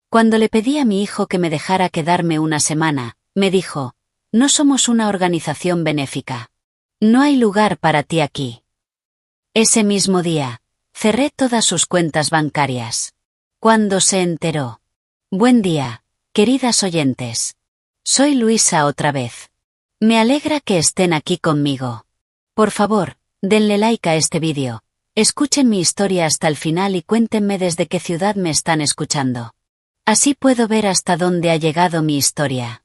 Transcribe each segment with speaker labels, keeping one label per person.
Speaker 1: Cuando le pedí a mi hijo que me dejara quedarme una semana, me dijo: no somos una organización benéfica. No hay lugar para ti aquí. Ese mismo día, cerré todas sus cuentas bancarias. Cuando se enteró. Buen día, queridas oyentes. Soy Luisa otra vez. Me alegra que estén aquí conmigo. Por favor, denle like a este vídeo, escuchen mi historia hasta el final y cuéntenme desde qué ciudad me están escuchando. Así puedo ver hasta dónde ha llegado mi historia.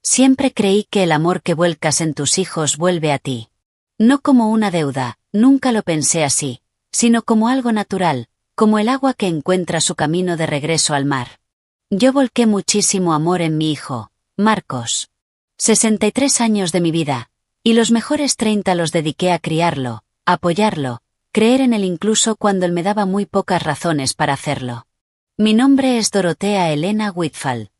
Speaker 1: Siempre creí que el amor que vuelcas en tus hijos vuelve a ti. No como una deuda, nunca lo pensé así, sino como algo natural, como el agua que encuentra su camino de regreso al mar. Yo volqué muchísimo amor en mi hijo, Marcos. 63 años de mi vida, y los mejores 30 los dediqué a criarlo, apoyarlo, creer en él incluso cuando él me daba muy pocas razones para hacerlo. Mi nombre es Dorothea Elena Whitfall.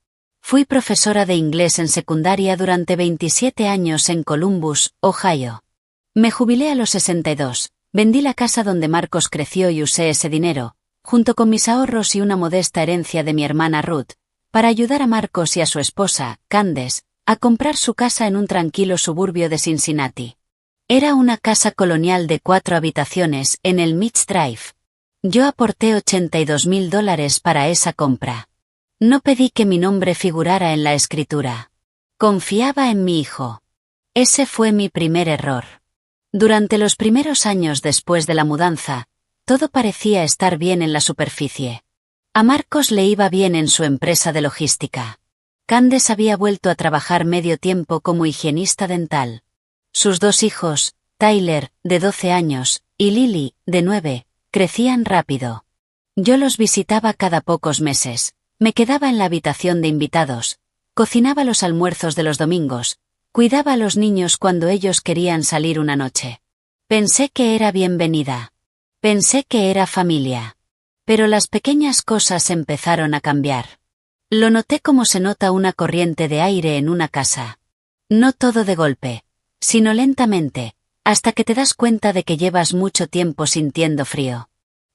Speaker 1: Fui profesora de inglés en secundaria durante 27 años en Columbus, Ohio. Me jubilé a los 62, vendí la casa donde Marcos creció y usé ese dinero, junto con mis ahorros y una modesta herencia de mi hermana Ruth, para ayudar a Marcos y a su esposa, Candace, a comprar su casa en un tranquilo suburbio de Cincinnati. Era una casa colonial de 4 habitaciones en el Mitch Drive. Yo aporté $82,000 para esa compra. No pedí que mi nombre figurara en la escritura. Confiaba en mi hijo. Ese fue mi primer error. Durante los primeros años después de la mudanza, todo parecía estar bien en la superficie. A Marcos le iba bien en su empresa de logística. Candace había vuelto a trabajar medio tiempo como higienista dental. Sus 2 hijos, Tyler, de 12 años, y Lily, de 9, crecían rápido. Yo los visitaba cada pocos meses, me quedaba en la habitación de invitados, cocinaba los almuerzos de los domingos, cuidaba a los niños cuando ellos querían salir una noche. Pensé que era bienvenida. Pensé que era familia. Pero las pequeñas cosas empezaron a cambiar. Lo noté como se nota una corriente de aire en una casa. No todo de golpe, sino lentamente, hasta que te das cuenta de que llevas mucho tiempo sintiendo frío.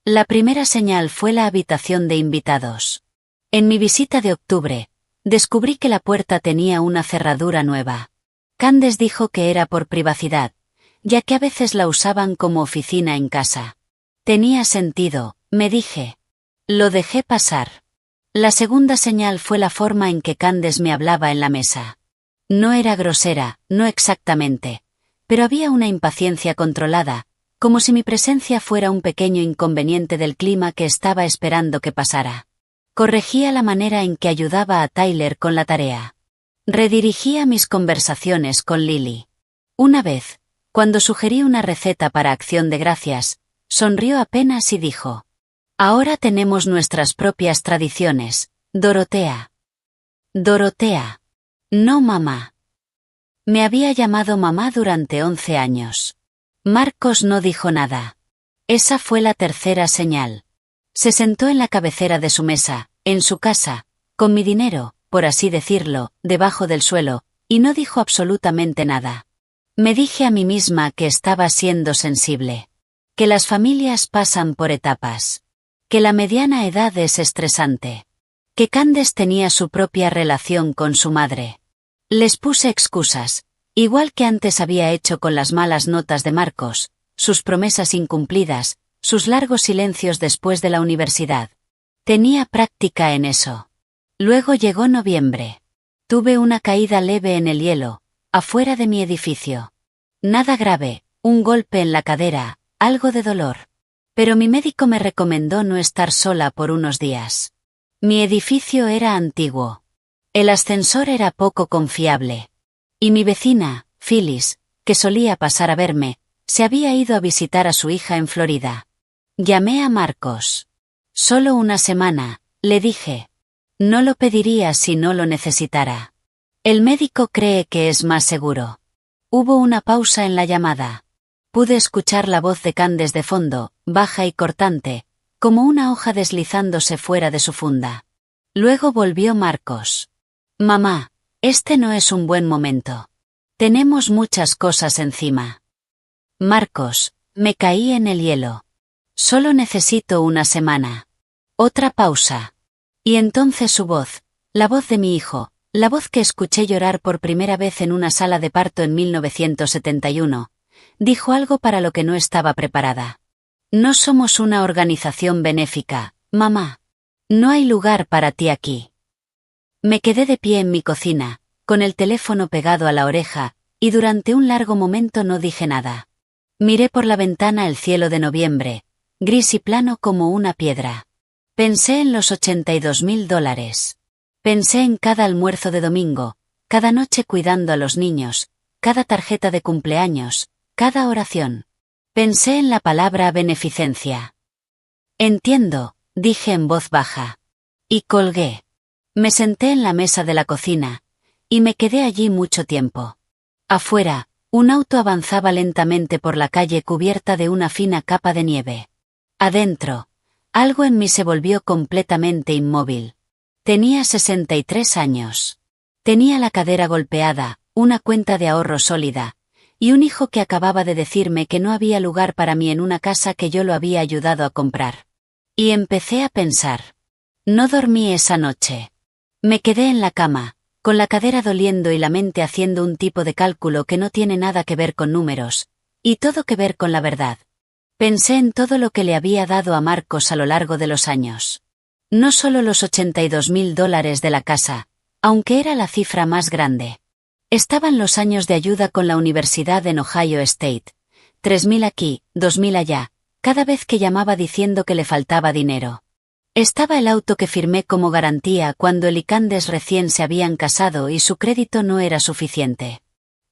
Speaker 1: La primera señal fue la habitación de invitados. En mi visita de octubre, descubrí que la puerta tenía una cerradura nueva. Candace dijo que era por privacidad, ya que a veces la usaban como oficina en casa. Tenía sentido, me dije. Lo dejé pasar. La segunda señal fue la forma en que Candace me hablaba en la mesa. No era grosera, no exactamente, pero había una impaciencia controlada, como si mi presencia fuera un pequeño inconveniente del clima que estaba esperando que pasara. Corregía la manera en que ayudaba a Tyler con la tarea. Redirigía mis conversaciones con Lily. Una vez, cuando sugerí una receta para Acción de Gracias, sonrió apenas y dijo: ahora tenemos nuestras propias tradiciones, Dorothea. Dorothea. No mamá. Me había llamado mamá durante 11 años. Marcos no dijo nada. Esa fue la tercera señal. Se sentó en la cabecera de su mesa, en su casa, con mi dinero, por así decirlo, debajo del suelo, y no dijo absolutamente nada. Me dije a mí misma que estaba siendo sensible. Que las familias pasan por etapas. Que la mediana edad es estresante. Que Candace tenía su propia relación con su madre. Les puse excusas, igual que antes había hecho con las malas notas de Marcos, sus promesas incumplidas, sus largos silencios después de la universidad. Tenía práctica en eso. Luego llegó noviembre. Tuve una caída leve en el hielo, afuera de mi edificio. Nada grave, un golpe en la cadera, algo de dolor. Pero mi médico me recomendó no estar sola por unos días. Mi edificio era antiguo. El ascensor era poco confiable. Y mi vecina, Phyllis, que solía pasar a verme, se había ido a visitar a su hija en Florida. Llamé a Marcos. Solo una semana, le dije. No lo pediría si no lo necesitara. El médico cree que es más seguro. Hubo una pausa en la llamada. Pude escuchar la voz de Candace de fondo, baja y cortante, como una hoja deslizándose fuera de su funda. Luego volvió Marcos. Mamá, este no es un buen momento. Tenemos muchas cosas encima. Marcos, me caí en el hielo. Solo necesito una semana. Otra pausa. Y entonces su voz, la voz de mi hijo, la voz que escuché llorar por primera vez en una sala de parto en 1971, dijo algo para lo que no estaba preparada. No somos una organización benéfica, mamá. No hay lugar para ti aquí. Me quedé de pie en mi cocina, con el teléfono pegado a la oreja, y durante un largo momento no dije nada. Miré por la ventana el cielo de noviembre, gris y plano como una piedra. Pensé en los $82.000. Pensé en cada almuerzo de domingo, cada noche cuidando a los niños, cada tarjeta de cumpleaños, cada oración. Pensé en la palabra beneficencia. Entiendo, dije en voz baja. Y colgué. Me senté en la mesa de la cocina, y me quedé allí mucho tiempo. Afuera, un auto avanzaba lentamente por la calle cubierta de una fina capa de nieve. Adentro, algo en mí se volvió completamente inmóvil. Tenía 63 años. Tenía la cadera golpeada, una cuenta de ahorro sólida, y un hijo que acababa de decirme que no había lugar para mí en una casa que yo lo había ayudado a comprar. Y empecé a pensar. No dormí esa noche. Me quedé en la cama, con la cadera doliendo y la mente haciendo un tipo de cálculo que no tiene nada que ver con números, y todo que ver con la verdad. Pensé en todo lo que le había dado a Marcos a lo largo de los años. No solo los $82.000 de la casa, aunque era la cifra más grande. Estaban los años de ayuda con la universidad en Ohio State. 3.000 aquí, 2.000 allá, cada vez que llamaba diciendo que le faltaba dinero. Estaba el auto que firmé como garantía cuando él y Candace recién se habían casado y su crédito no era suficiente.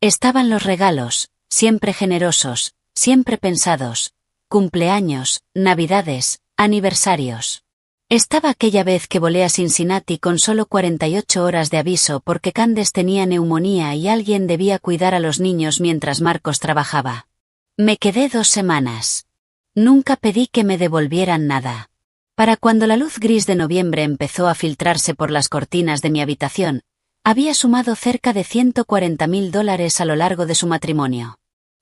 Speaker 1: Estaban los regalos, siempre generosos, siempre pensados, cumpleaños, navidades, aniversarios. Estaba aquella vez que volé a Cincinnati con solo 48 horas de aviso porque Candace tenía neumonía y alguien debía cuidar a los niños mientras Marcos trabajaba. Me quedé 2 semanas. Nunca pedí que me devolvieran nada. Para cuando la luz gris de noviembre empezó a filtrarse por las cortinas de mi habitación, había sumado cerca de $140.000 a lo largo de su matrimonio.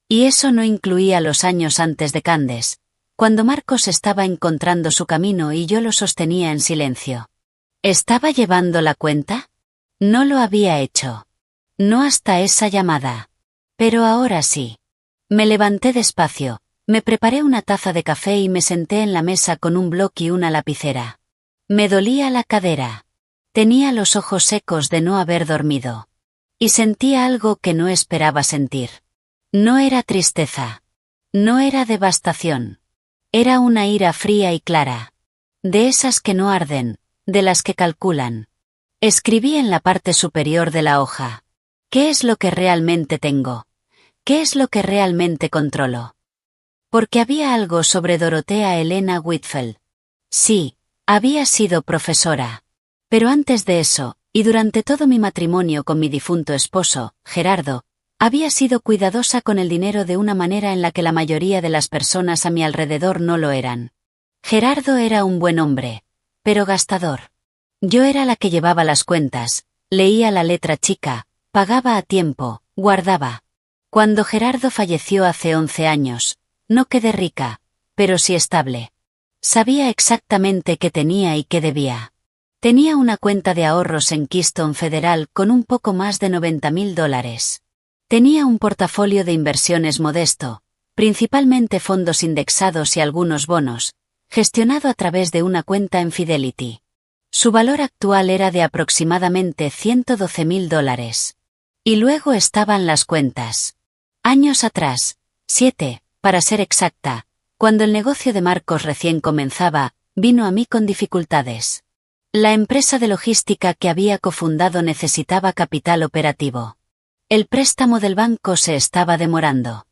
Speaker 1: Y eso no incluía los años antes de Candace, cuando Marcos estaba encontrando su camino y yo lo sostenía en silencio. ¿Estaba llevando la cuenta? No lo había hecho. No hasta esa llamada. Pero ahora sí. Me levanté despacio. Me preparé una taza de café y me senté en la mesa con un bloc y una lapicera. Me dolía la cadera. Tenía los ojos secos de no haber dormido. Y sentía algo que no esperaba sentir. No era tristeza. No era devastación. Era una ira fría y clara. De esas que no arden, de las que calculan. Escribí en la parte superior de la hoja. ¿Qué es lo que realmente tengo? ¿Qué es lo que realmente controlo? Porque había algo sobre Dorothea Elena Whitfield. Sí, había sido profesora. Pero antes de eso, y durante todo mi matrimonio con mi difunto esposo, Gerardo, había sido cuidadosa con el dinero de una manera en la que la mayoría de las personas a mi alrededor no lo eran. Gerardo era un buen hombre, pero gastador. Yo era la que llevaba las cuentas, leía la letra chica, pagaba a tiempo, guardaba. Cuando Gerardo falleció hace 11 años, no quedé rica, pero sí estable. Sabía exactamente qué tenía y qué debía. Tenía una cuenta de ahorros en Keystone Federal con un poco más de $90.000. Tenía un portafolio de inversiones modesto, principalmente fondos indexados y algunos bonos, gestionado a través de una cuenta en Fidelity. Su valor actual era de aproximadamente $112.000. Y luego estaban las cuentas. Años atrás, 7, para ser exacta, cuando el negocio de Marcos recién comenzaba, vino a mí con dificultades. La empresa de logística que había cofundado necesitaba capital operativo. El préstamo del banco se estaba demorando.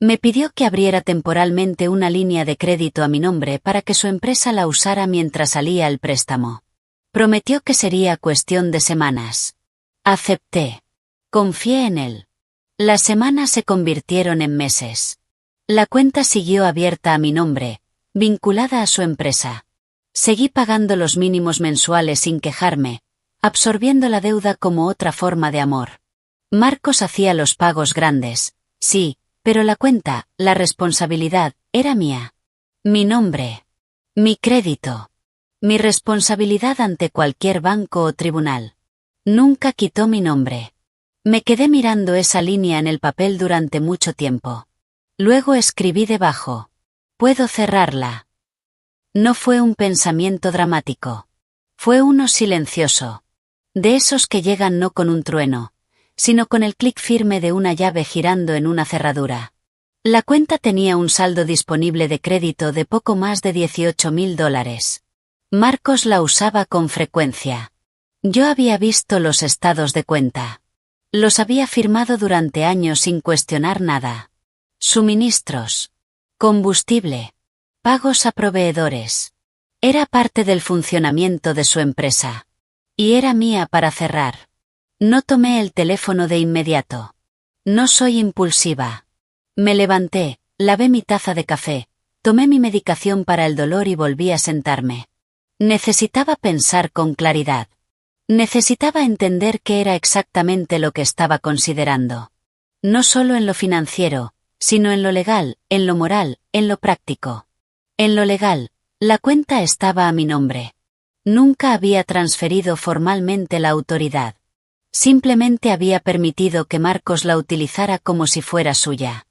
Speaker 1: Me pidió que abriera temporalmente una línea de crédito a mi nombre para que su empresa la usara mientras salía el préstamo. Prometió que sería cuestión de semanas. Acepté. Confié en él. Las semanas se convirtieron en meses. La cuenta siguió abierta a mi nombre, vinculada a su empresa. Seguí pagando los mínimos mensuales sin quejarme, absorbiendo la deuda como otra forma de amor. Marcos hacía los pagos grandes, sí, pero la cuenta, la responsabilidad, era mía. Mi nombre. Mi crédito. Mi responsabilidad ante cualquier banco o tribunal. Nunca quitó mi nombre. Me quedé mirando esa línea en el papel durante mucho tiempo. Luego escribí debajo. Puedo cerrarla. No fue un pensamiento dramático. Fue uno silencioso. De esos que llegan no con un trueno, sino con el clic firme de una llave girando en una cerradura. La cuenta tenía un saldo disponible de crédito de poco más de $18,000. Marcos la usaba con frecuencia. Yo había visto los estados de cuenta. Los había firmado durante años sin cuestionar nada. Suministros. Combustible. Pagos a proveedores. Era parte del funcionamiento de su empresa. Y era mía para cerrar. No tomé el teléfono de inmediato. No soy impulsiva. Me levanté, lavé mi taza de café, tomé mi medicación para el dolor y volví a sentarme. Necesitaba pensar con claridad. Necesitaba entender qué era exactamente lo que estaba considerando. No solo en lo financiero, sino en lo legal, en lo moral, en lo práctico. En lo legal, la cuenta estaba a mi nombre. Nunca había transferido formalmente la autoridad. Simplemente había permitido que Marcos la utilizara como si fuera suya.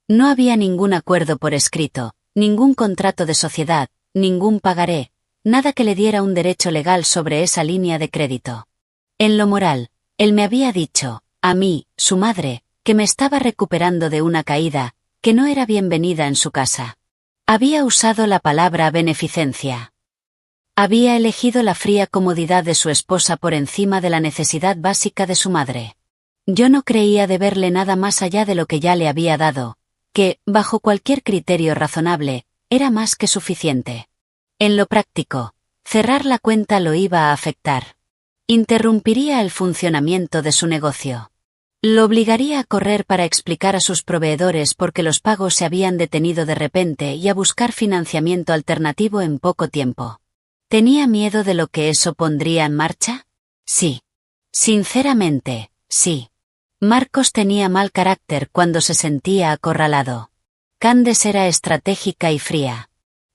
Speaker 1: No había ningún acuerdo por escrito, ningún contrato de sociedad, ningún pagaré, nada que le diera un derecho legal sobre esa línea de crédito. En lo moral, él me había dicho, a mí, su madre, que me estaba recuperando de una caída, que no era bienvenida en su casa. Había usado la palabra beneficencia. Había elegido la fría comodidad de su esposa por encima de la necesidad básica de su madre. Yo no creía deberle nada más allá de lo que ya le había dado, que, bajo cualquier criterio razonable, era más que suficiente. En lo práctico, cerrar la cuenta lo iba a afectar. Interrumpiría el funcionamiento de su negocio. Lo obligaría a correr para explicar a sus proveedores por qué los pagos se habían detenido de repente y a buscar financiamiento alternativo en poco tiempo. ¿Tenía miedo de lo que eso pondría en marcha? Sí. Sinceramente, sí. Marcos tenía mal carácter cuando se sentía acorralado. Candace era estratégica y fría.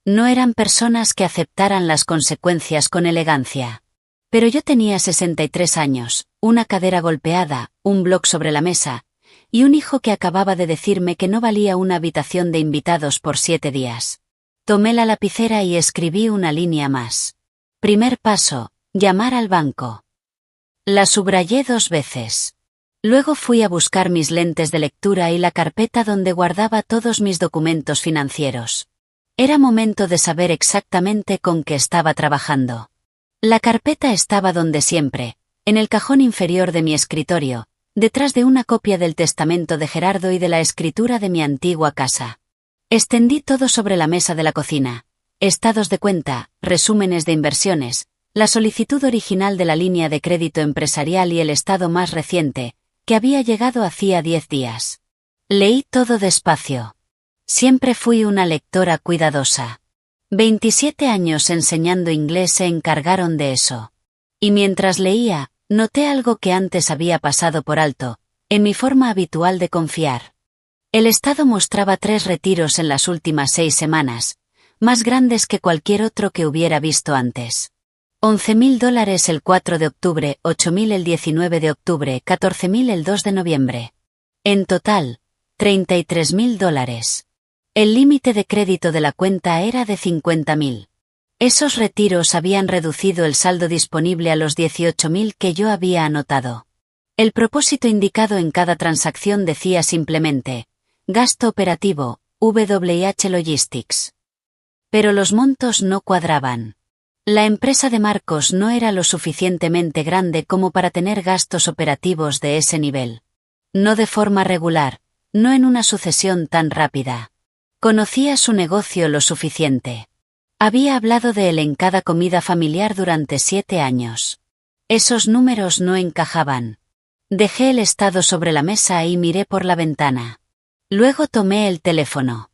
Speaker 1: No eran personas que aceptaran las consecuencias con elegancia. Pero yo tenía 63 años, una cadera golpeada, un blog sobre la mesa, y un hijo que acababa de decirme que no valía una habitación de invitados por 7 días. Tomé la lapicera y escribí una línea más. Primer paso, llamar al banco. La subrayé 2 veces. Luego fui a buscar mis lentes de lectura y la carpeta donde guardaba todos mis documentos financieros. Era momento de saber exactamente con qué estaba trabajando. La carpeta estaba donde siempre, en el cajón inferior de mi escritorio, detrás de una copia del testamento de Gerardo y de la escritura de mi antigua casa. Extendí todo sobre la mesa de la cocina. Estados de cuenta, resúmenes de inversiones, la solicitud original de la línea de crédito empresarial y el estado más reciente, que había llegado hacía 10 días. Leí todo despacio. Siempre fui una lectora cuidadosa. 27 años enseñando inglés se encargaron de eso. Y mientras leía, noté algo que antes había pasado por alto, en mi forma habitual de confiar. El Estado mostraba 3 retiros en las últimas 6 semanas, más grandes que cualquier otro que hubiera visto antes. $11,000 el 4 de octubre, 8,000 el 19 de octubre, 14,000 el 2 de noviembre. En total, $33,000. El límite de crédito de la cuenta era de 50,000. Esos retiros habían reducido el saldo disponible a los 18,000 que yo había anotado. El propósito indicado en cada transacción decía simplemente, gasto operativo, WH Logistics. Pero los montos no cuadraban. La empresa de Marcos no era lo suficientemente grande como para tener gastos operativos de ese nivel. No de forma regular, no en una sucesión tan rápida. Conocía su negocio lo suficiente. Había hablado de él en cada comida familiar durante 7 años. Esos números no encajaban. Dejé el estado sobre la mesa y miré por la ventana. Luego tomé el teléfono.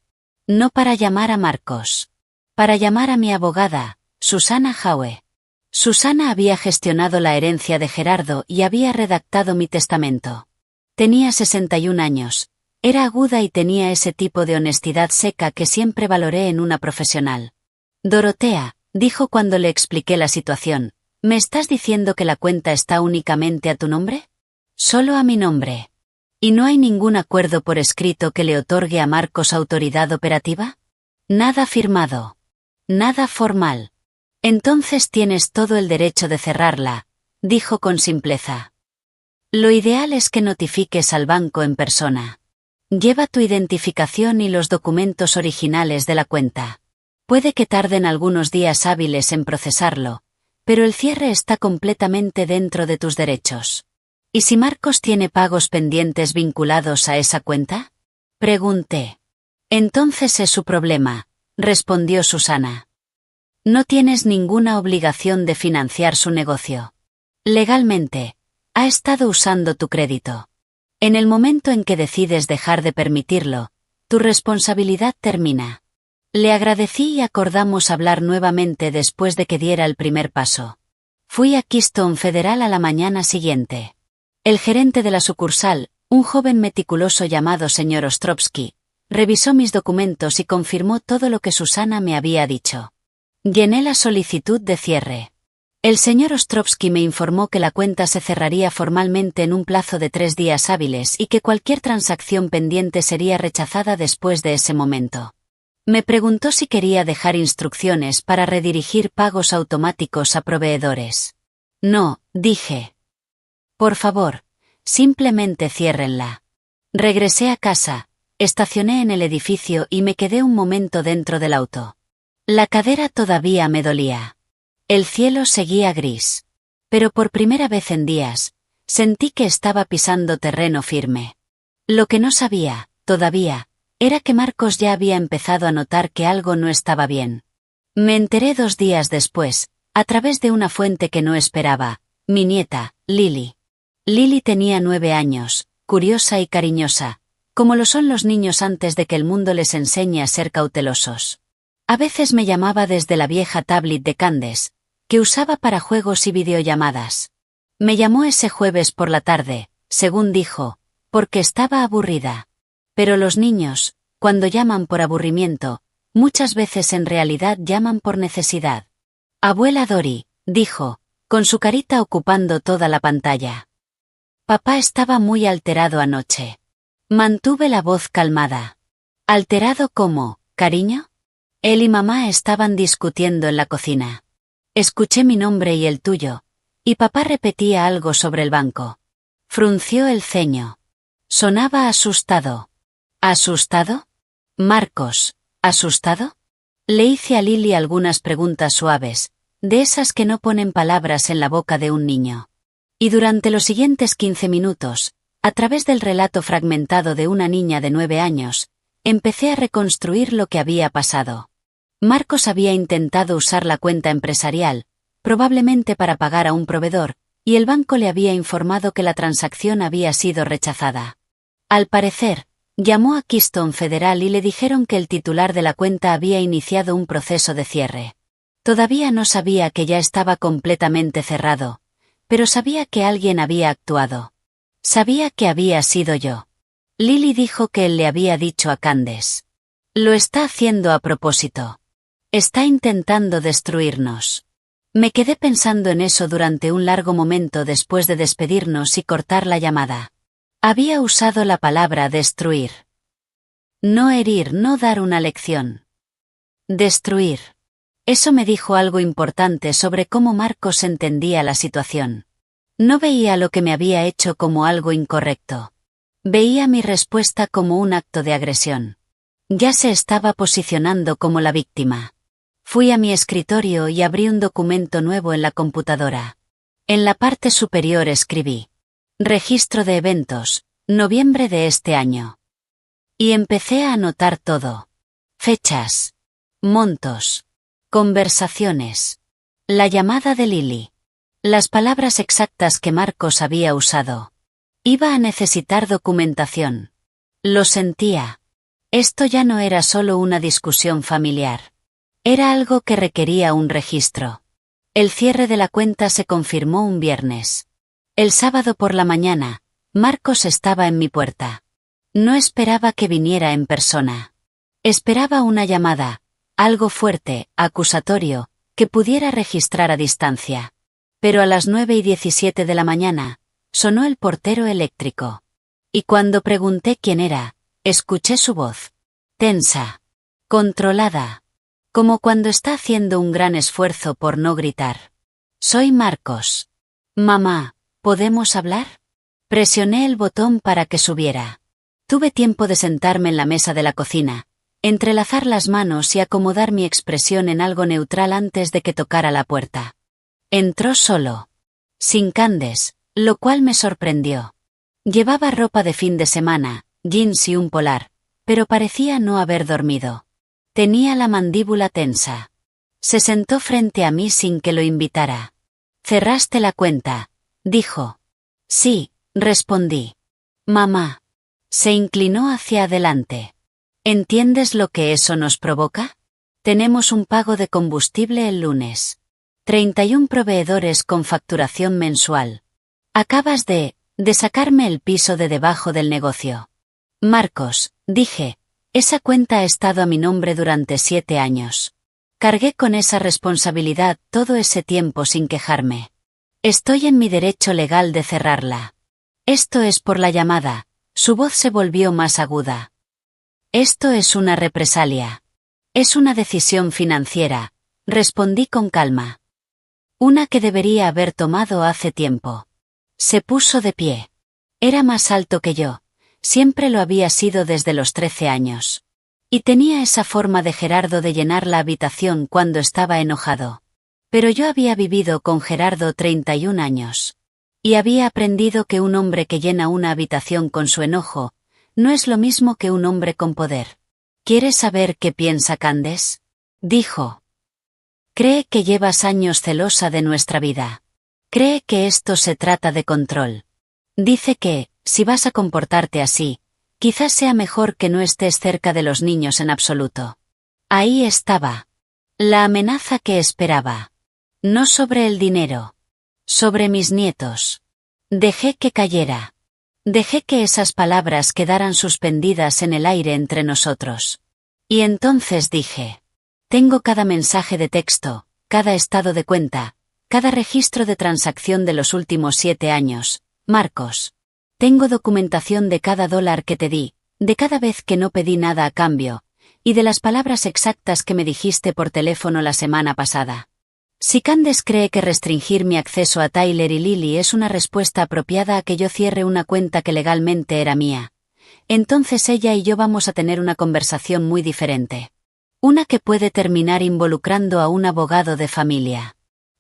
Speaker 1: No para llamar a Marcos. Para llamar a mi abogada, Susana Howe. Susana había gestionado la herencia de Gerardo y había redactado mi testamento. Tenía 61 años. Era aguda y tenía ese tipo de honestidad seca que siempre valoré en una profesional. Dorotea, dijo cuando le expliqué la situación. ¿Me estás diciendo que la cuenta está únicamente a tu nombre? Solo a mi nombre. ¿Y no hay ningún acuerdo por escrito que le otorgue a Marcos autoridad operativa? Nada firmado. Nada formal. Entonces tienes todo el derecho de cerrarla, dijo con simpleza. Lo ideal es que notifiques al banco en persona. Lleva tu identificación y los documentos originales de la cuenta. Puede que tarden algunos días hábiles en procesarlo, pero el cierre está completamente dentro de tus derechos. ¿Y si Marcos tiene pagos pendientes vinculados a esa cuenta? Pregunté. Entonces es su problema, respondió Susana. No tienes ninguna obligación de financiar su negocio. Legalmente, ha estado usando tu crédito. En el momento en que decides dejar de permitirlo, tu responsabilidad termina. Le agradecí y acordamos hablar nuevamente después de que diera el primer paso. Fui a Keystone Federal a la mañana siguiente. El gerente de la sucursal, un joven meticuloso llamado señor Ostrovsky, revisó mis documentos y confirmó todo lo que Susana me había dicho. Llené la solicitud de cierre. El señor Ostrovsky me informó que la cuenta se cerraría formalmente en un plazo de 3 días hábiles y que cualquier transacción pendiente sería rechazada después de ese momento. Me preguntó si quería dejar instrucciones para redirigir pagos automáticos a proveedores. No, dije. Por favor, simplemente ciérrenla. Regresé a casa, estacioné en el edificio y me quedé un momento dentro del auto. La cadera todavía me dolía. El cielo seguía gris. Pero por primera vez en días, sentí que estaba pisando terreno firme. Lo que no sabía, todavía, era que Marcos ya había empezado a notar que algo no estaba bien. Me enteré 2 días después, a través de una fuente que no esperaba, mi nieta, Lily. Lily tenía 9 años, curiosa y cariñosa, como lo son los niños antes de que el mundo les enseñe a ser cautelosos. A veces me llamaba desde la vieja tablet de Candace, que usaba para juegos y videollamadas. Me llamó ese jueves por la tarde, según dijo, porque estaba aburrida. Pero los niños, cuando llaman por aburrimiento, muchas veces en realidad llaman por necesidad. Abuela Dori, dijo, con su carita ocupando toda la pantalla. Papá estaba muy alterado anoche. Mantuve la voz calmada. ¿Alterado cómo, cariño? Él y mamá estaban discutiendo en la cocina. Escuché mi nombre y el tuyo, y papá repetía algo sobre el banco. Frunció el ceño. Sonaba asustado. ¿Asustado? Marcos, ¿asustado? Le hice a Lily algunas preguntas suaves, de esas que no ponen palabras en la boca de un niño. Y durante los siguientes 15 minutos, a través del relato fragmentado de una niña de 9 años, empecé a reconstruir lo que había pasado. Marcos había intentado usar la cuenta empresarial, probablemente para pagar a un proveedor, y el banco le había informado que la transacción había sido rechazada. Al parecer, llamó a Keystone Federal y le dijeron que el titular de la cuenta había iniciado un proceso de cierre. Todavía no sabía que ya estaba completamente cerrado, pero sabía que alguien había actuado. Sabía que había sido yo. Lily dijo que él le había dicho a Candace. Lo está haciendo a propósito. Está intentando destruirnos. Me quedé pensando en eso durante un largo momento después de despedirnos y cortar la llamada. Había usado la palabra destruir. No herir, no dar una lección. Destruir. Eso me dijo algo importante sobre cómo Marcos entendía la situación. No veía lo que me había hecho como algo incorrecto. Veía mi respuesta como un acto de agresión. Ya se estaba posicionando como la víctima. Fui a mi escritorio y abrí un documento nuevo en la computadora. En la parte superior escribí: Registro de eventos, noviembre de este año. Y empecé a anotar todo. Fechas. Montos. Conversaciones. La llamada de Lily. Las palabras exactas que Marcos había usado. Iba a necesitar documentación. Lo sentía. Esto ya no era solo una discusión familiar. Era algo que requería un registro. El cierre de la cuenta se confirmó un viernes. El sábado por la mañana, Marcos estaba en mi puerta. No esperaba que viniera en persona. Esperaba una llamada, algo fuerte, acusatorio, que pudiera registrar a distancia. Pero a las 9:17 de la mañana, sonó el portero eléctrico. Y cuando pregunté quién era, escuché su voz. Tensa. Controlada. Como cuando está haciendo un gran esfuerzo por no gritar. Soy Marcos. Mamá, ¿podemos hablar? Presioné el botón para que subiera. Tuve tiempo de sentarme en la mesa de la cocina, entrelazar las manos y acomodar mi expresión en algo neutral antes de que tocara la puerta. Entró solo. Sin Candes, lo cual me sorprendió. Llevaba ropa de fin de semana, jeans y un polar, pero parecía no haber dormido. Tenía la mandíbula tensa. Se sentó frente a mí sin que lo invitara. «¿Cerraste la cuenta?», dijo. «Sí», respondí. «Mamá». Se inclinó hacia adelante. «¿Entiendes lo que eso nos provoca? Tenemos un pago de combustible el lunes. 31 proveedores con facturación mensual. Acabas de sacarme el piso de debajo del negocio». «Marcos», dije, «esa cuenta ha estado a mi nombre durante 7 años. Cargué con esa responsabilidad todo ese tiempo sin quejarme. Estoy en mi derecho legal de cerrarla». «Esto es por la llamada». Su voz se volvió más aguda. «Esto es una represalia. Es una decisión financiera», respondí con calma. «Una que debería haber tomado hace tiempo». Se puso de pie. Era más alto que yo. Siempre lo había sido desde los 13 años. Y tenía esa forma de Gerardo de llenar la habitación cuando estaba enojado. Pero yo había vivido con Gerardo 31 años. Y había aprendido que un hombre que llena una habitación con su enojo, no es lo mismo que un hombre con poder. «¿Quieres saber qué piensa Candes?», dijo. «Cree que llevas años celosa de nuestra vida. Cree que esto se trata de control. Dice que, si vas a comportarte así, quizás sea mejor que no estés cerca de los niños en absoluto». Ahí estaba. La amenaza que esperaba. No sobre el dinero. Sobre mis nietos. Dejé que cayera. Dejé que esas palabras quedaran suspendidas en el aire entre nosotros. Y entonces dije. Tengo cada mensaje de texto, cada estado de cuenta, cada registro de transacción de los últimos 7 años, Marcos. Tengo documentación de cada dólar que te di, de cada vez que no pedí nada a cambio, y de las palabras exactas que me dijiste por teléfono la semana pasada. Si Candes cree que restringir mi acceso a Tyler y Lily es una respuesta apropiada a que yo cierre una cuenta que legalmente era mía, entonces ella y yo vamos a tener una conversación muy diferente. Una que puede terminar involucrando a un abogado de familia.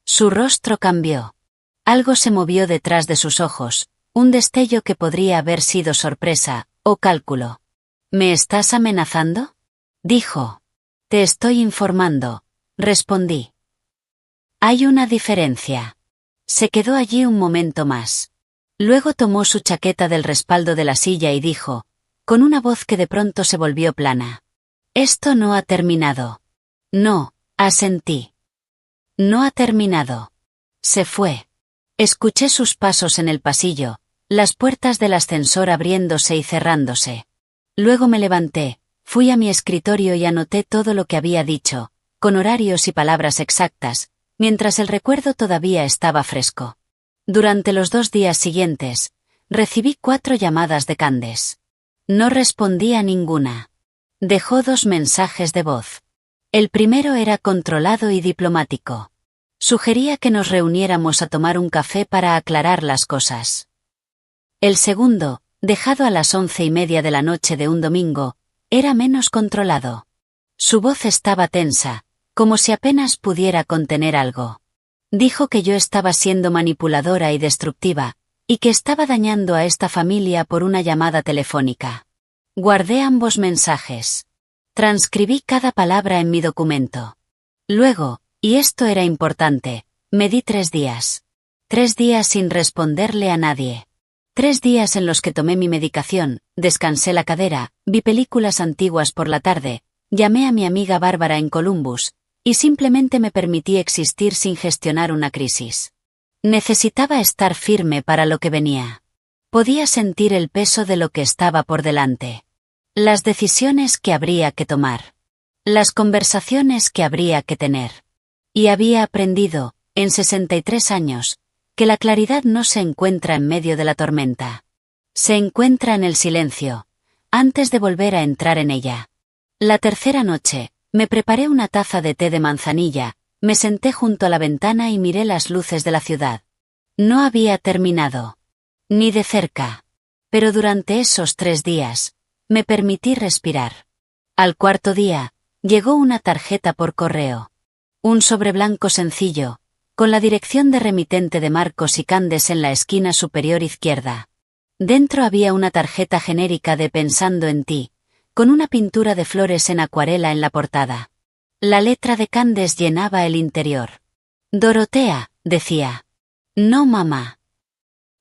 Speaker 1: Su rostro cambió. Algo se movió detrás de sus ojos, un destello que podría haber sido sorpresa, o cálculo. ¿Me estás amenazando?, dijo. «Te estoy informando», respondí. «Hay una diferencia». Se quedó allí un momento más. Luego tomó su chaqueta del respaldo de la silla y dijo, con una voz que de pronto se volvió plana. «Esto no ha terminado». «No», asentí. «No ha terminado». Se fue. Escuché sus pasos en el pasillo, las puertas del ascensor abriéndose y cerrándose. Luego me levanté, fui a mi escritorio y anoté todo lo que había dicho, con horarios y palabras exactas, mientras el recuerdo todavía estaba fresco. Durante los 2 días siguientes, recibí 4 llamadas de Candes. No respondí a ninguna. Dejó 2 mensajes de voz. El primero era controlado y diplomático. Sugería que nos reuniéramos a tomar un café para aclarar las cosas. El segundo, dejado a las 11:30 de la noche de un domingo, era menos controlado. Su voz estaba tensa, como si apenas pudiera contener algo. Dijo que yo estaba siendo manipuladora y destructiva, y que estaba dañando a esta familia por una llamada telefónica. Guardé ambos mensajes. Transcribí cada palabra en mi documento. Luego, y esto era importante, me di 3 días. 3 días sin responderle a nadie. 3 días en los que tomé mi medicación, descansé la cadera, vi películas antiguas por la tarde, llamé a mi amiga Bárbara en Columbus, y simplemente me permití existir sin gestionar una crisis. Necesitaba estar firme para lo que venía. Podía sentir el peso de lo que estaba por delante. Las decisiones que habría que tomar. Las conversaciones que habría que tener. Y había aprendido, en 63 años, que la claridad no se encuentra en medio de la tormenta. Se encuentra en el silencio, antes de volver a entrar en ella. La tercera noche, me preparé una taza de té de manzanilla, me senté junto a la ventana y miré las luces de la ciudad. No había terminado. Ni de cerca. Pero durante esos 3 días, me permití respirar. Al cuarto día, llegó una tarjeta por correo. Un sobre blanco sencillo, con la dirección de remitente de Marcos y Candes en la esquina superior izquierda. Dentro había una tarjeta genérica de Pensando en ti, con una pintura de flores en acuarela en la portada. La letra de Candes llenaba el interior. Dorotea, decía. No mamá.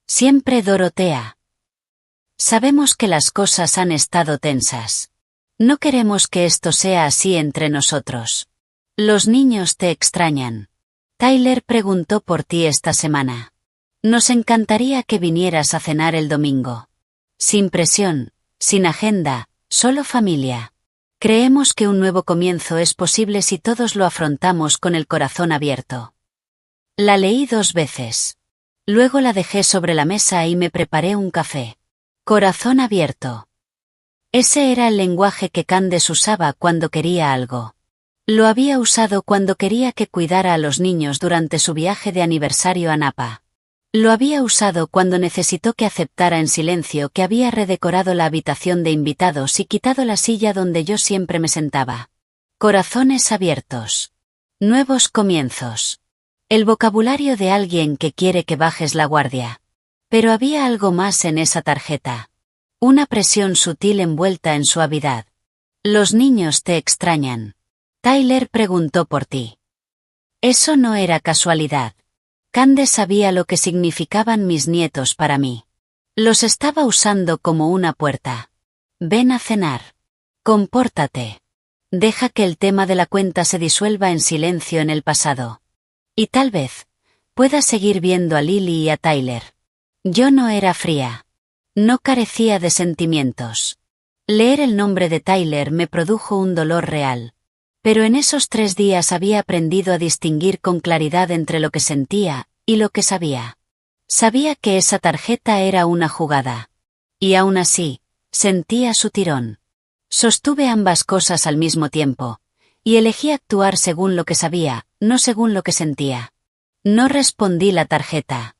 Speaker 1: Siempre Dorotea. Sabemos que las cosas han estado tensas. No queremos que esto sea así entre nosotros. Los niños te extrañan. Tyler preguntó por ti esta semana. Nos encantaría que vinieras a cenar el domingo. Sin presión, sin agenda, solo familia. Creemos que un nuevo comienzo es posible si todos lo afrontamos con el corazón abierto. La leí 2 veces. Luego la dejé sobre la mesa y me preparé un café. Corazón abierto. Ese era el lenguaje que Candes usaba cuando quería algo. Lo había usado cuando quería que cuidara a los niños durante su viaje de aniversario a Napa. Lo había usado cuando necesitó que aceptara en silencio que había redecorado la habitación de invitados y quitado la silla donde yo siempre me sentaba. Corazones abiertos. Nuevos comienzos. El vocabulario de alguien que quiere que bajes la guardia. Pero había algo más en esa tarjeta. Una presión sutil envuelta en suavidad. Los niños te extrañan. Tyler preguntó por ti. Eso no era casualidad. Candes sabía lo que significaban mis nietos para mí. Los estaba usando como una puerta. Ven a cenar. Compórtate. Deja que el tema de la cuenta se disuelva en silencio en el pasado. Y tal vez puedas seguir viendo a Lily y a Tyler. Yo no era fría. No carecía de sentimientos. Leer el nombre de Tyler me produjo un dolor real. Pero en esos 3 días había aprendido a distinguir con claridad entre lo que sentía y lo que sabía. Sabía que esa tarjeta era una jugada. Y aún así, sentía su tirón. Sostuve ambas cosas al mismo tiempo, y elegí actuar según lo que sabía, no según lo que sentía. No respondí la tarjeta.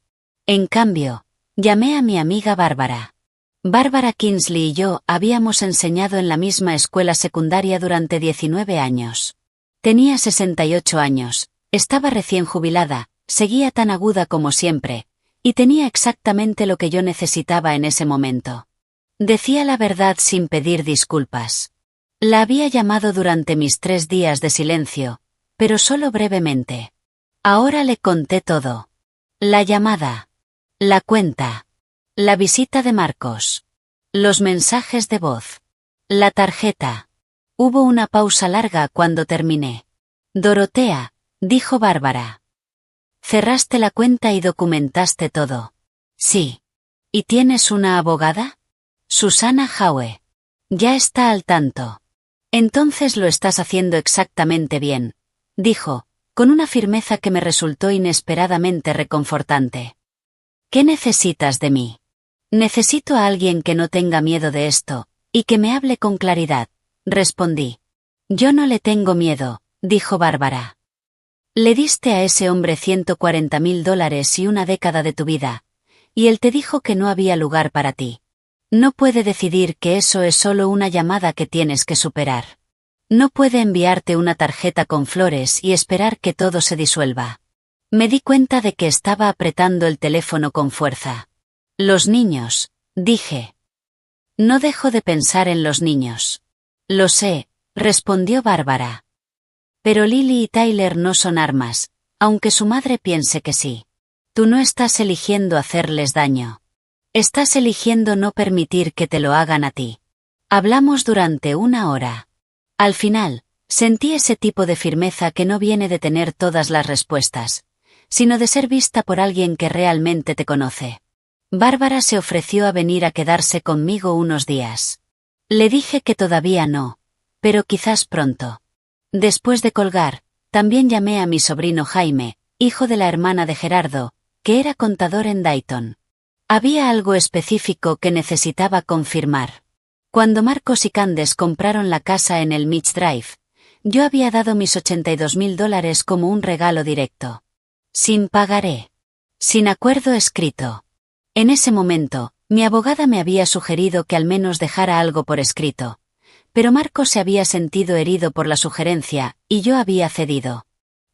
Speaker 1: En cambio, llamé a mi amiga Bárbara. Bárbara Kingsley y yo habíamos enseñado en la misma escuela secundaria durante 19 años. Tenía 68 años, estaba recién jubilada, seguía tan aguda como siempre, y tenía exactamente lo que yo necesitaba en ese momento. Decía la verdad sin pedir disculpas. La había llamado durante mis 3 días de silencio, pero solo brevemente. Ahora le conté todo. La llamada. La cuenta. La visita de Marcos. Los mensajes de voz. La tarjeta. Hubo una pausa larga cuando terminé. Dorotea, dijo Bárbara. Cerraste la cuenta y documentaste todo. Sí. ¿Y tienes una abogada? Susana Howe. Ya está al tanto. Entonces lo estás haciendo exactamente bien, dijo, con una firmeza que me resultó inesperadamente reconfortante. ¿Qué necesitas de mí? Necesito a alguien que no tenga miedo de esto, y que me hable con claridad, respondí. Yo no le tengo miedo, dijo Bárbara. Le diste a ese hombre $140,000 y una década de tu vida, y él te dijo que no había lugar para ti. No puede decidir que eso es solo una llamada que tienes que superar. No puede enviarte una tarjeta con flores y esperar que todo se disuelva. Me di cuenta de que estaba apretando el teléfono con fuerza. Los niños, dije. No dejo de pensar en los niños. Lo sé, respondió Bárbara. Pero Lily y Tyler no son armas, aunque su madre piense que sí. Tú no estás eligiendo hacerles daño. Estás eligiendo no permitir que te lo hagan a ti. Hablamos durante 1 hora. Al final, sentí ese tipo de firmeza que no viene de tener todas las respuestas, sino de ser vista por alguien que realmente te conoce. Bárbara se ofreció a venir a quedarse conmigo unos días. Le dije que todavía no, pero quizás pronto. Después de colgar, También llamé a mi sobrino Jaime, hijo de la hermana de Gerardo, que era contador en Dayton. Había algo específico que necesitaba confirmar. Cuando Marcos y Candace compraron la casa en el Mitch Drive, yo había dado mis $82,000 como un regalo directo. Sin pagaré. Sin acuerdo escrito. En ese momento, mi abogada me había sugerido que al menos dejara algo por escrito. Pero Marcos se había sentido herido por la sugerencia, y yo había cedido.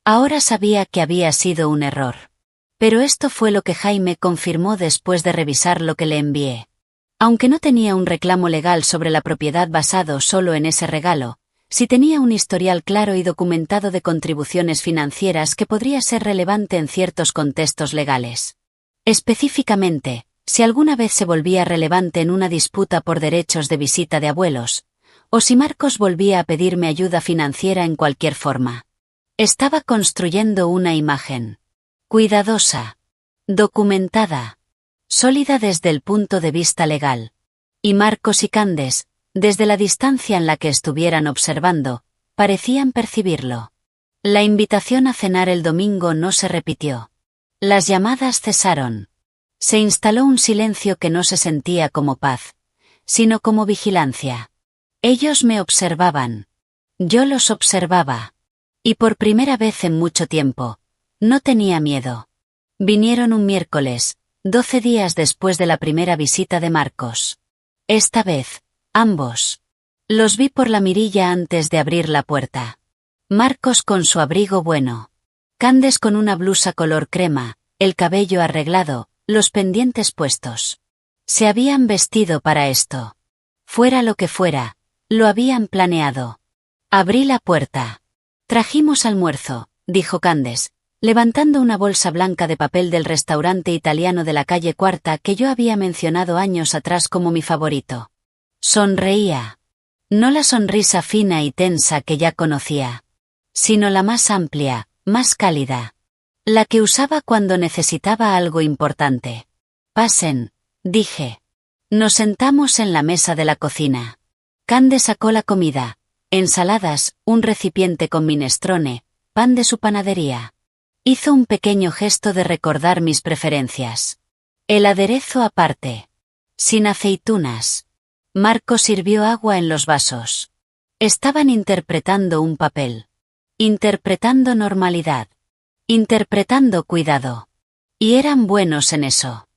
Speaker 1: Ahora sabía que había sido un error. Pero esto fue lo que Jaime confirmó después de revisar lo que le envié. Aunque no tenía un reclamo legal sobre la propiedad basado solo en ese regalo, sí tenía un historial claro y documentado de contribuciones financieras que podría ser relevante en ciertos contextos legales. Específicamente, si alguna vez se volvía relevante en una disputa por derechos de visita de abuelos, o si Marcos volvía a pedirme ayuda financiera en cualquier forma. Estaba construyendo una imagen. Cuidadosa. Documentada. Sólida desde el punto de vista legal. Y Marcos y Candace, desde la distancia en la que estuvieran observando, parecían percibirlo. La invitación a cenar el domingo no se repitió. Las llamadas cesaron. Se instaló un silencio que no se sentía como paz, sino como vigilancia. Ellos me observaban. Yo los observaba. Y por primera vez en mucho tiempo, no tenía miedo. Vinieron un miércoles, 12 días después de la primera visita de Marcos. Esta vez, ambos. Los vi por la mirilla antes de abrir la puerta. Marcos con su abrigo bueno. Candace con una blusa color crema, el cabello arreglado, los pendientes puestos. Se habían vestido para esto. Fuera lo que fuera, lo habían planeado. Abrí la puerta. Trajimos almuerzo, dijo Candace, levantando una bolsa blanca de papel del restaurante italiano de la calle Cuarta que yo había mencionado años atrás como mi favorito. Sonreía. No la sonrisa fina y tensa que ya conocía, sino la más amplia, más cálida. La que usaba cuando necesitaba algo importante. Pasen, dije. Nos sentamos en la mesa de la cocina. Candace sacó la comida, ensaladas, un recipiente con minestrone, pan de su panadería. Hizo un pequeño gesto de recordar mis preferencias. El aderezo aparte. Sin aceitunas. Marco sirvió agua en los vasos. Estaban interpretando un papel. Interpretando normalidad. Interpretando cuidado. Y eran buenos en eso.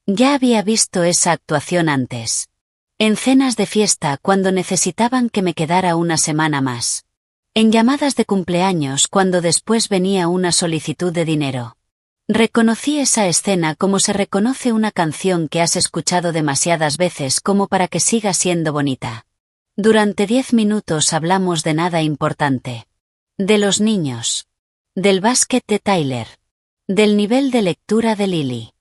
Speaker 1: Ya había visto esa actuación antes. En cenas de fiesta cuando necesitaban que me quedara una semana más. En llamadas de cumpleaños cuando después venía una solicitud de dinero. Reconocí esa escena como se reconoce una canción que has escuchado demasiadas veces como para que siga siendo bonita. Durante 10 minutos hablamos de nada importante. De los niños. Del básquet de Tyler. Del nivel de lectura de Lily.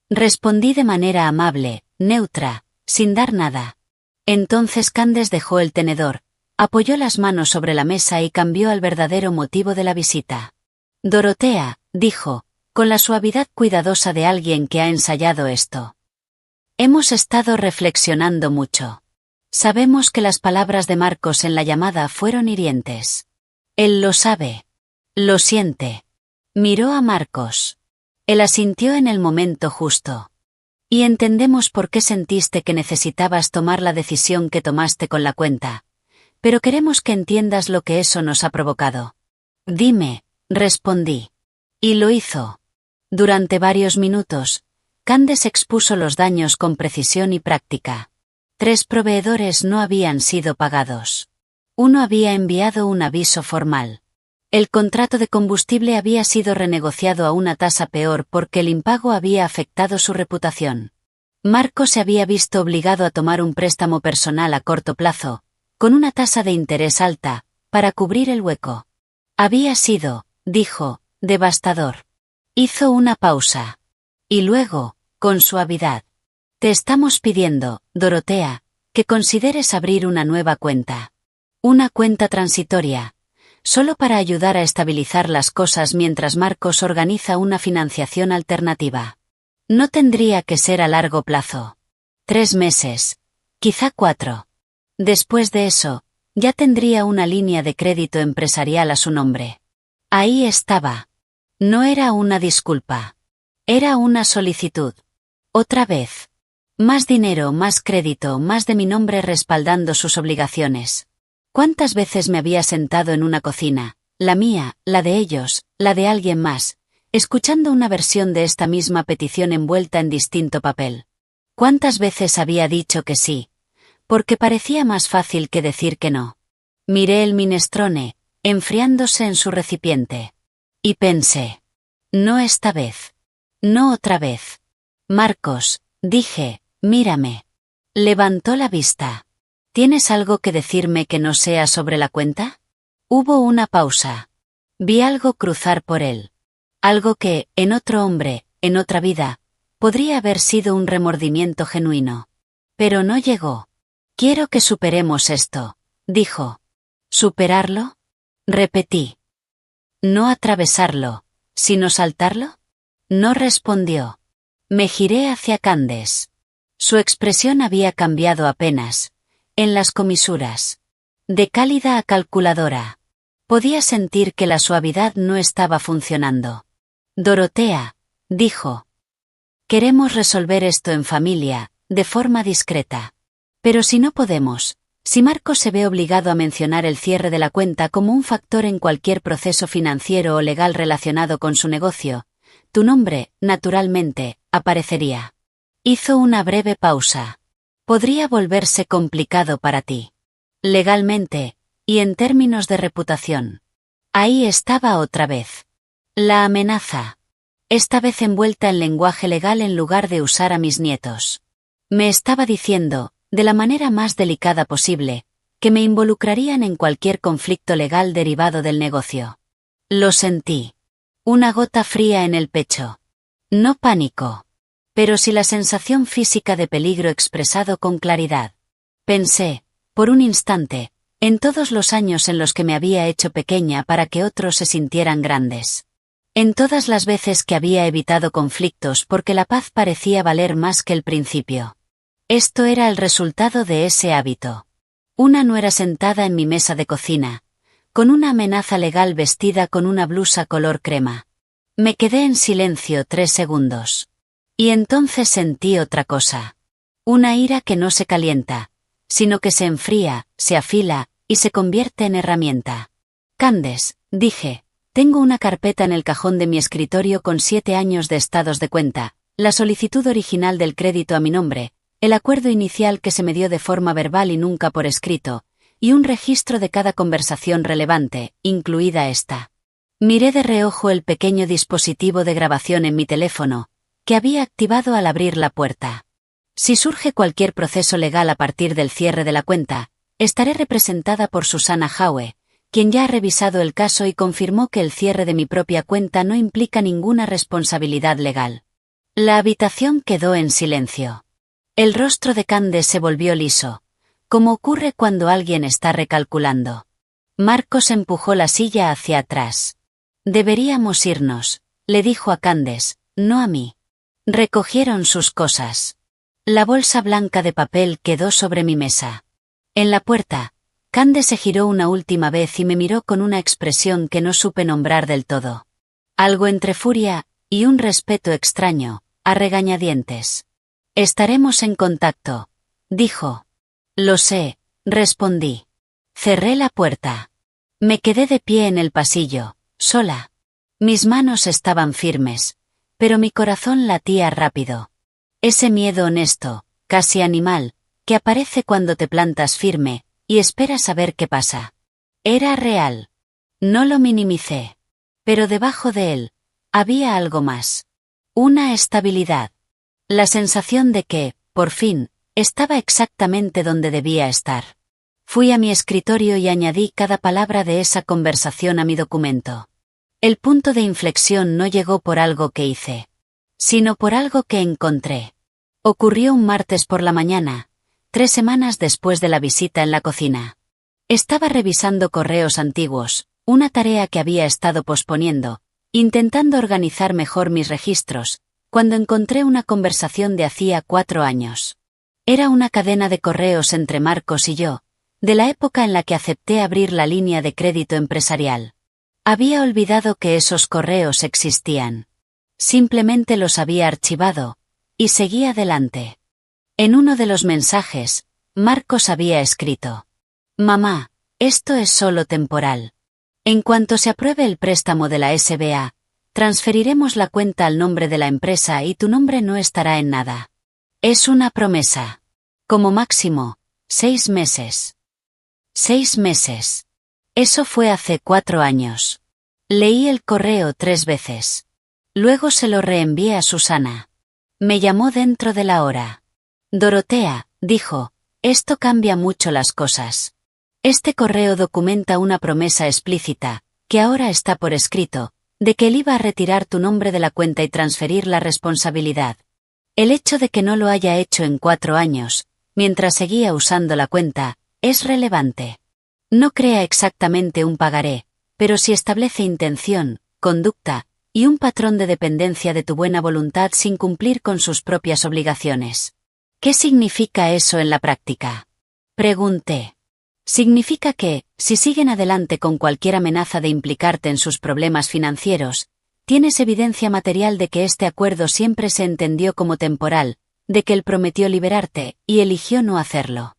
Speaker 1: Respondí de manera amable, neutra, sin dar nada. Entonces Candace dejó el tenedor, apoyó las manos sobre la mesa y cambió al verdadero motivo de la visita. Dorotea, dijo, con la suavidad cuidadosa de alguien que ha ensayado esto. Hemos estado reflexionando mucho. Sabemos que las palabras de Marcos en la llamada fueron hirientes. Él lo sabe. Lo siente. Miró a Marcos. Él asintió en el momento justo. Y entendemos por qué sentiste que necesitabas tomar la decisión que tomaste con la cuenta. Pero queremos que entiendas lo que eso nos ha provocado. Dime, respondí. Y lo hizo. Durante varios minutos, Candace expuso los daños con precisión y práctica. 3 proveedores no habían sido pagados. Uno había enviado un aviso formal. El contrato de combustible había sido renegociado a una tasa peor porque el impago había afectado su reputación. Marco se había visto obligado a tomar un préstamo personal a corto plazo, con una tasa de interés alta, para cubrir el hueco. Había sido, dijo, devastador. Hizo una pausa. Y luego, con suavidad. Te estamos pidiendo, Dorotea, que consideres abrir una nueva cuenta. Una cuenta transitoria. Solo para ayudar a estabilizar las cosas mientras Marcos organiza una financiación alternativa. No tendría que ser a largo plazo. 3 meses. Quizá 4. Después de eso, ya tendría una línea de crédito empresarial a su nombre. Ahí estaba. No era una disculpa. Era una solicitud. Otra vez. Más dinero, más crédito, más de mi nombre respaldando sus obligaciones. ¿Cuántas veces me había sentado en una cocina, la mía, la de ellos, la de alguien más, escuchando una versión de esta misma petición envuelta en distinto papel? ¿Cuántas veces había dicho que sí? Porque parecía más fácil que decir que no. Miré el minestrone, enfriándose en su recipiente. Y pensé. No esta vez. No otra vez. Marcos, dije, mírame. Levantó la vista. ¿Tienes algo que decirme que no sea sobre la cuenta? Hubo una pausa. Vi algo cruzar por él. Algo que, en otro hombre, en otra vida, podría haber sido un remordimiento genuino. Pero no llegó. Quiero que superemos esto, dijo. ¿Superarlo? Repetí. No atravesarlo, sino saltarlo. No respondió. Me giré hacia Candace. Su expresión había cambiado apenas. En las comisuras. De cálida a calculadora. Podía sentir que la suavidad no estaba funcionando. Dorotea, dijo. Queremos resolver esto en familia, de forma discreta. Pero si no podemos, si Marcos se ve obligado a mencionar el cierre de la cuenta como un factor en cualquier proceso financiero o legal relacionado con su negocio, tu nombre, naturalmente, aparecería. Hizo una breve pausa. Podría volverse complicado para ti. Legalmente, y en términos de reputación. Ahí estaba otra vez. La amenaza. Esta vez envuelta en lenguaje legal en lugar de usar a mis nietos. Me estaba diciendo, de la manera más delicada posible, que me involucrarían en cualquier conflicto legal derivado del negocio. Lo sentí. Una gota fría en el pecho. No pánico. Pero sí la sensación física de peligro expresado con claridad. Pensé, por un instante, en todos los años en los que me había hecho pequeña para que otros se sintieran grandes. En todas las veces que había evitado conflictos porque la paz parecía valer más que el principio. Esto era el resultado de ese hábito. Una nuera sentada en mi mesa de cocina, con una amenaza legal vestida con una blusa color crema. Me quedé en silencio 3 segundos. Y entonces sentí otra cosa. Una ira que no se calienta, sino que se enfría, se afila, y se convierte en herramienta. Candace, dije, tengo una carpeta en el cajón de mi escritorio con 7 años de estados de cuenta, la solicitud original del crédito a mi nombre, el acuerdo inicial que se me dio de forma verbal y nunca por escrito, y un registro de cada conversación relevante, incluida esta. Miré de reojo el pequeño dispositivo de grabación en mi teléfono, que había activado al abrir la puerta. Si surge cualquier proceso legal a partir del cierre de la cuenta, estaré representada por Susana Howe, quien ya ha revisado el caso y confirmó que el cierre de mi propia cuenta no implica ninguna responsabilidad legal. La habitación quedó en silencio. El rostro de Candace se volvió liso, como ocurre cuando alguien está recalculando. Marcos empujó la silla hacia atrás. Deberíamos irnos, le dijo a Candace, no a mí. Recogieron sus cosas. La bolsa blanca de papel quedó sobre mi mesa. En la puerta, Candace se giró una última vez y me miró con una expresión que no supe nombrar del todo. Algo entre furia y un respeto extraño, a regañadientes. Estaremos en contacto, dijo. Lo sé, respondí. Cerré la puerta. Me quedé de pie en el pasillo, sola. Mis manos estaban firmes, pero mi corazón latía rápido. Ese miedo honesto, casi animal, que aparece cuando te plantas firme y esperas a ver qué pasa. Era real. No lo minimicé. Pero debajo de él, había algo más. Una estabilidad. La sensación de que, por fin, estaba exactamente donde debía estar. Fui a mi escritorio y añadí cada palabra de esa conversación a mi documento. El punto de inflexión no llegó por algo que hice, sino por algo que encontré. Ocurrió un martes por la mañana, 3 semanas después de la visita en la cocina. Estaba revisando correos antiguos, una tarea que había estado posponiendo, intentando organizar mejor mis registros, cuando encontré una conversación de hacía 4 años. Era una cadena de correos entre Marcos y yo, de la época en la que acepté abrir la línea de crédito empresarial. Había olvidado que esos correos existían. Simplemente los había archivado, y seguí adelante. En uno de los mensajes, Marcos había escrito: «Mamá, esto es solo temporal. En cuanto se apruebe el préstamo de la SBA, transferiremos la cuenta al nombre de la empresa y tu nombre no estará en nada. Es una promesa. Como máximo, 6 meses». 6 meses. Eso fue hace 4 años. Leí el correo 3 veces. Luego se lo reenvié a Susana. Me llamó dentro de la hora. «Dorotea», dijo, «esto cambia mucho las cosas. Este correo documenta una promesa explícita, que ahora está por escrito, de que él iba a retirar tu nombre de la cuenta y transferir la responsabilidad. El hecho de que no lo haya hecho en 4 años, mientras seguía usando la cuenta, es relevante. No crea exactamente un pagaré, pero sí establece intención, conducta, y un patrón de dependencia de tu buena voluntad sin cumplir con sus propias obligaciones». «¿Qué significa eso en la práctica?», pregunté. «Significa que, si siguen adelante con cualquier amenaza de implicarte en sus problemas financieros, tienes evidencia material de que este acuerdo siempre se entendió como temporal, de que él prometió liberarte, y eligió no hacerlo.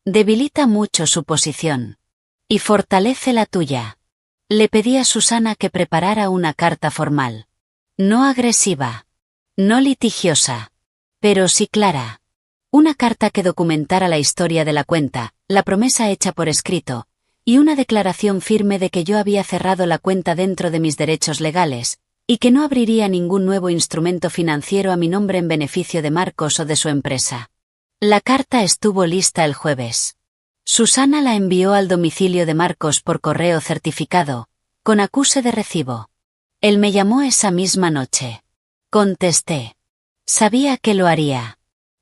Speaker 1: Debilita mucho su posición. Y fortalece la tuya». Le pedí a Susana que preparara una carta formal. No agresiva. No litigiosa. Pero sí clara. Una carta que documentara la historia de la cuenta, la promesa hecha por escrito, y una declaración firme de que yo había cerrado la cuenta dentro de mis derechos legales, y que no abriría ningún nuevo instrumento financiero a mi nombre en beneficio de Marcos o de su empresa. La carta estuvo lista el jueves. Susana la envió al domicilio de Marcos por correo certificado, con acuse de recibo. Él me llamó esa misma noche. Contesté. Sabía que lo haría.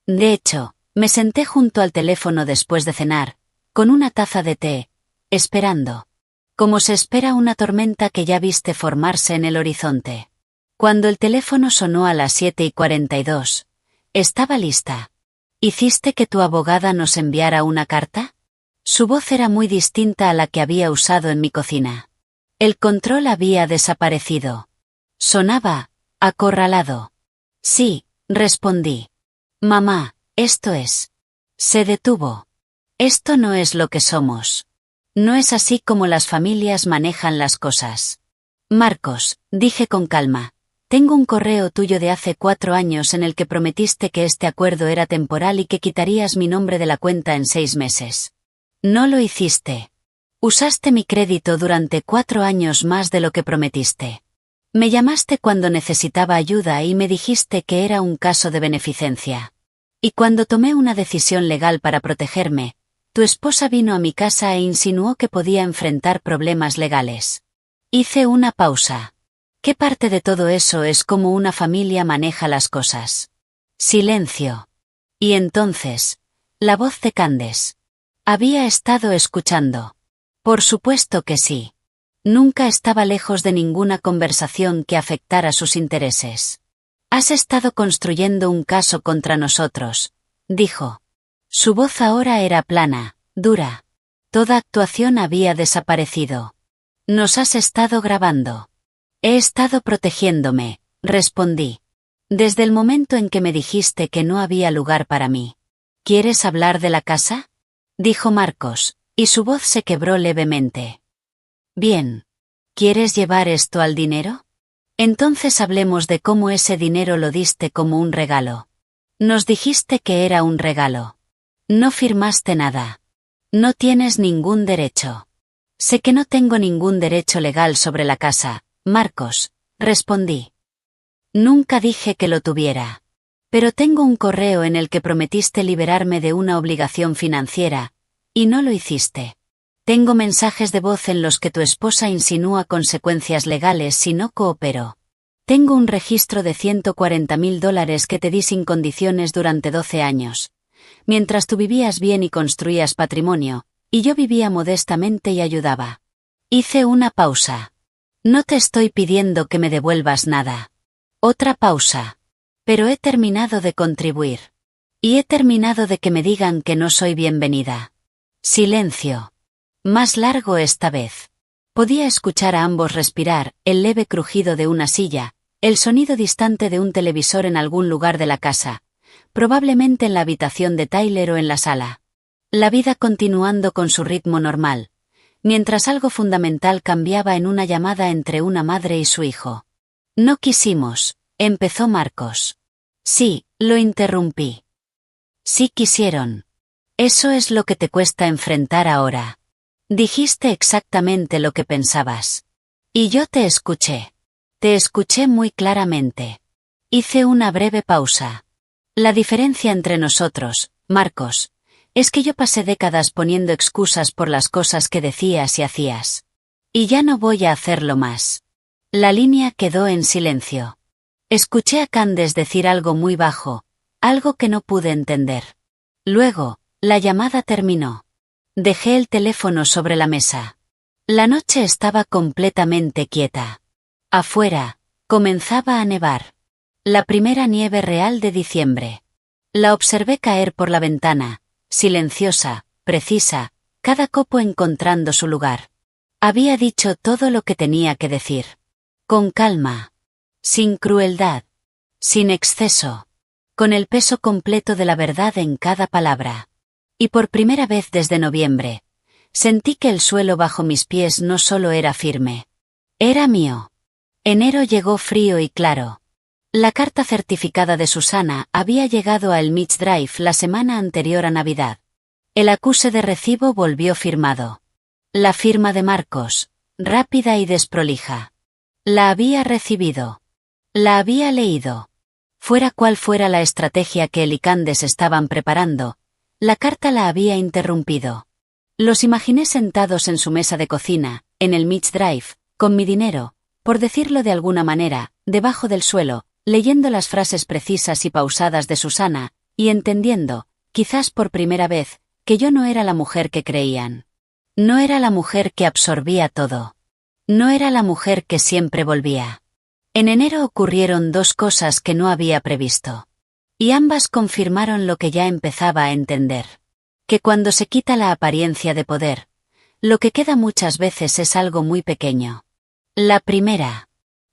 Speaker 1: De hecho, me senté junto al teléfono después de cenar, con una taza de té, esperando. Como se espera una tormenta que ya viste formarse en el horizonte. Cuando el teléfono sonó a las 7:42, estaba lista. «¿Hiciste que tu abogada nos enviara una carta?». Su voz era muy distinta a la que había usado en mi cocina. El control había desaparecido. Sonaba acorralado. «Sí», respondí. «Mamá, esto es». Se detuvo. «Esto no es lo que somos. No es así como las familias manejan las cosas». «Marcos», dije con calma, «tengo un correo tuyo de hace 4 años en el que prometiste que este acuerdo era temporal y que quitarías mi nombre de la cuenta en 6 meses. No lo hiciste. Usaste mi crédito durante 4 años más de lo que prometiste. Me llamaste cuando necesitaba ayuda y me dijiste que era un caso de beneficencia. Y cuando tomé una decisión legal para protegerme, tu esposa vino a mi casa e insinuó que podía enfrentar problemas legales». Hice una pausa. ¿Qué parte de todo eso es cómo una familia maneja las cosas? Silencio. Y entonces, la voz de Candace. Había estado escuchando. Por supuesto que sí. Nunca estaba lejos de ninguna conversación que afectara sus intereses. «Has estado construyendo un caso contra nosotros», dijo. Su voz ahora era plana, dura. Toda actuación había desaparecido. «Nos has estado grabando». «He estado protegiéndome», respondí. «Desde el momento en que me dijiste que no había lugar para mí». «¿Quieres hablar de la casa?», dijo Marcos, y su voz se quebró levemente. «Bien. ¿Quieres llevar esto al dinero? Entonces hablemos de cómo ese dinero lo diste como un regalo. Nos dijiste que era un regalo. No firmaste nada. No tienes ningún derecho». «Sé que no tengo ningún derecho legal sobre la casa, Marcos», respondí. «Nunca dije que lo tuviera. Pero tengo un correo en el que prometiste liberarme de una obligación financiera, y no lo hiciste. Tengo mensajes de voz en los que tu esposa insinúa consecuencias legales si no coopero. Tengo un registro de $140.000 que te di sin condiciones durante 12 años, mientras tú vivías bien y construías patrimonio, y yo vivía modestamente y ayudaba». Hice una pausa. «No te estoy pidiendo que me devuelvas nada». Otra pausa. «Pero he terminado de contribuir. Y he terminado de que me digan que no soy bienvenida». Silencio. Más largo esta vez. Podía escuchar a ambos respirar, el leve crujido de una silla, el sonido distante de un televisor en algún lugar de la casa, probablemente en la habitación de Tyler o en la sala. La vida continuando con su ritmo normal, mientras algo fundamental cambiaba en una llamada entre una madre y su hijo. No quisimos, empezó Marcos. Sí, lo interrumpí. Sí quisieron. Eso es lo que te cuesta enfrentar ahora. Dijiste exactamente lo que pensabas. Y yo te escuché. Te escuché muy claramente. Hice una breve pausa. La diferencia entre nosotros, Marcos, es que yo pasé décadas poniendo excusas por las cosas que decías y hacías. Y ya no voy a hacerlo más. La línea quedó en silencio. Escuché a Candace decir algo muy bajo, algo que no pude entender. Luego, la llamada terminó. Dejé el teléfono sobre la mesa. La noche estaba completamente quieta. Afuera, comenzaba a nevar. La primera nieve real de diciembre. La observé caer por la ventana, silenciosa, precisa, cada copo encontrando su lugar. Había dicho todo lo que tenía que decir. Con calma. Sin crueldad. Sin exceso. Con el peso completo de la verdad en cada palabra. Y por primera vez desde noviembre, sentí que el suelo bajo mis pies no solo era firme. Era mío. Enero llegó frío y claro. La carta certificada de Susana había llegado a Elmich Drive la semana anterior a Navidad. El acuse de recibo volvió firmado. La firma de Marcos, rápida y desprolija. La había recibido. La había leído. Fuera cual fuera la estrategia que él y Candace estaban preparando, la carta la había interrumpido. Los imaginé sentados en su mesa de cocina, en el Elmich Drive, con mi dinero, por decirlo de alguna manera, debajo del suelo, leyendo las frases precisas y pausadas de Susana, y entendiendo, quizás por primera vez, que yo no era la mujer que creían. No era la mujer que absorbía todo. No era la mujer que siempre volvía. En enero ocurrieron dos cosas que no había previsto. Y ambas confirmaron lo que ya empezaba a entender. Que cuando se quita la apariencia de poder, lo que queda muchas veces es algo muy pequeño. La primera.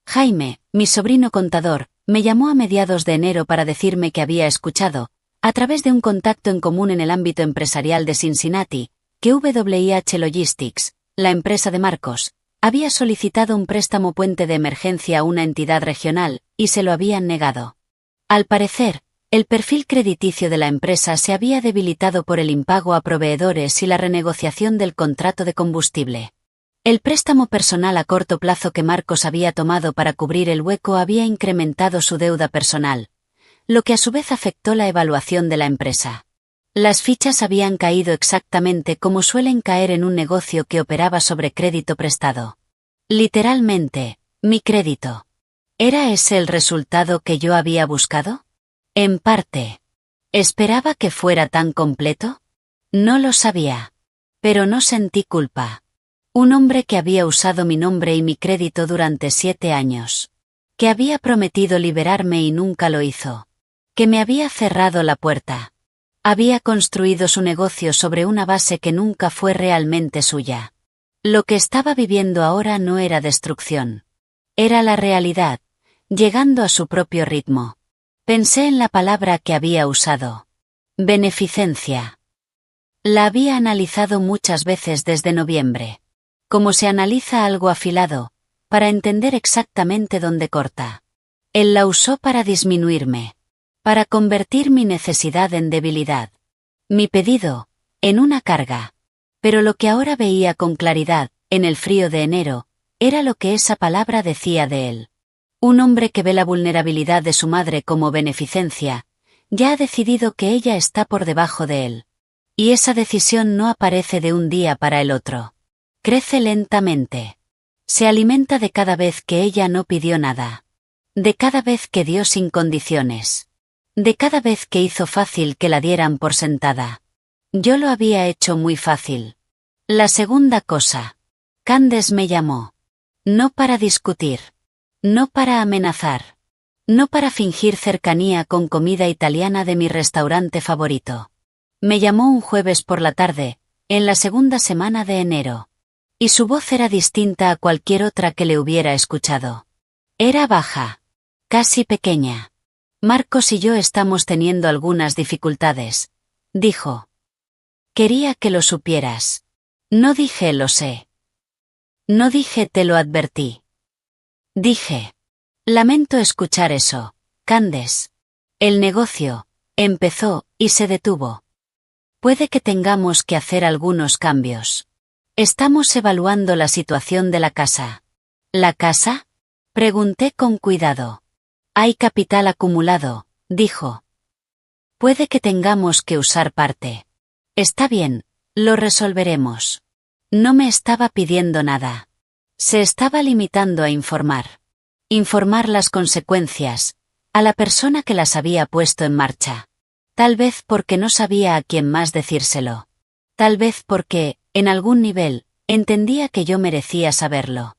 Speaker 1: Jaime, mi sobrino contador, me llamó a mediados de enero para decirme que había escuchado, a través de un contacto en común en el ámbito empresarial de Cincinnati, que WIH Logistics, la empresa de Marcos, había solicitado un préstamo puente de emergencia a una entidad regional, y se lo habían negado. Al parecer, el perfil crediticio de la empresa se había debilitado por el impago a proveedores y la renegociación del contrato de combustible. El préstamo personal a corto plazo que Marcos había tomado para cubrir el hueco había incrementado su deuda personal, lo que a su vez afectó la evaluación de la empresa. Las fichas habían caído exactamente como suelen caer en un negocio que operaba sobre crédito prestado. Literalmente, mi crédito. ¿Era ese el resultado que yo había buscado? En parte. ¿Esperaba que fuera tan completo? No lo sabía. Pero no sentí culpa. Un hombre que había usado mi nombre y mi crédito durante 7 años. Que había prometido liberarme y nunca lo hizo. Que me había cerrado la puerta. Había construido su negocio sobre una base que nunca fue realmente suya. Lo que estaba viviendo ahora no era destrucción. Era la realidad, llegando a su propio ritmo. Pensé en la palabra que había usado. Beneficencia. La había analizado muchas veces desde noviembre. Como se analiza algo afilado, para entender exactamente dónde corta. Él la usó para disminuirme. Para convertir mi necesidad en debilidad. Mi pedido, en una carga. Pero lo que ahora veía con claridad, en el frío de enero, era lo que esa palabra decía de él. Un hombre que ve la vulnerabilidad de su madre como beneficencia, ya ha decidido que ella está por debajo de él. Y esa decisión no aparece de un día para el otro. Crece lentamente. Se alimenta de cada vez que ella no pidió nada. De cada vez que dio sin condiciones. De cada vez que hizo fácil que la dieran por sentada. Yo lo había hecho muy fácil. La segunda cosa. Candace me llamó. No para discutir. No para amenazar. No para fingir cercanía con comida italiana de mi restaurante favorito. Me llamó un jueves por la tarde, en la segunda semana de enero. Y su voz era distinta a cualquier otra que le hubiera escuchado. Era baja. Casi pequeña. Marcos y yo estamos teniendo algunas dificultades, dijo. Quería que lo supieras. No dije lo sé. No dije te lo advertí. Dije. Lamento escuchar eso, Candace. El negocio, empezó, y se detuvo. Puede que tengamos que hacer algunos cambios. Estamos evaluando la situación de la casa. ¿La casa? Pregunté con cuidado. Hay capital acumulado, dijo. Puede que tengamos que usar parte. Está bien, lo resolveremos. No me estaba pidiendo nada. Se estaba limitando a informar. Informar las consecuencias, a la persona que las había puesto en marcha. Tal vez porque no sabía a quién más decírselo. Tal vez porque, en algún nivel, entendía que yo merecía saberlo.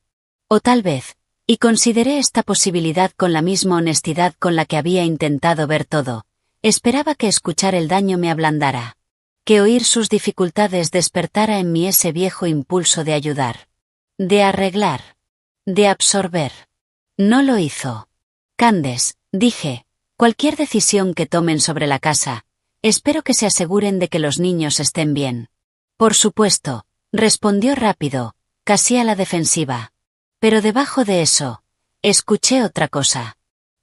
Speaker 1: O tal vez, y consideré esta posibilidad con la misma honestidad con la que había intentado ver todo, esperaba que escuchar el daño me ablandara. Que oír sus dificultades despertara en mí ese viejo impulso de ayudar. De arreglar. De absorber. No lo hizo. Candace, dije, cualquier decisión que tomen sobre la casa, espero que se aseguren de que los niños estén bien. Por supuesto, respondió rápido, casi a la defensiva. Pero debajo de eso, escuché otra cosa.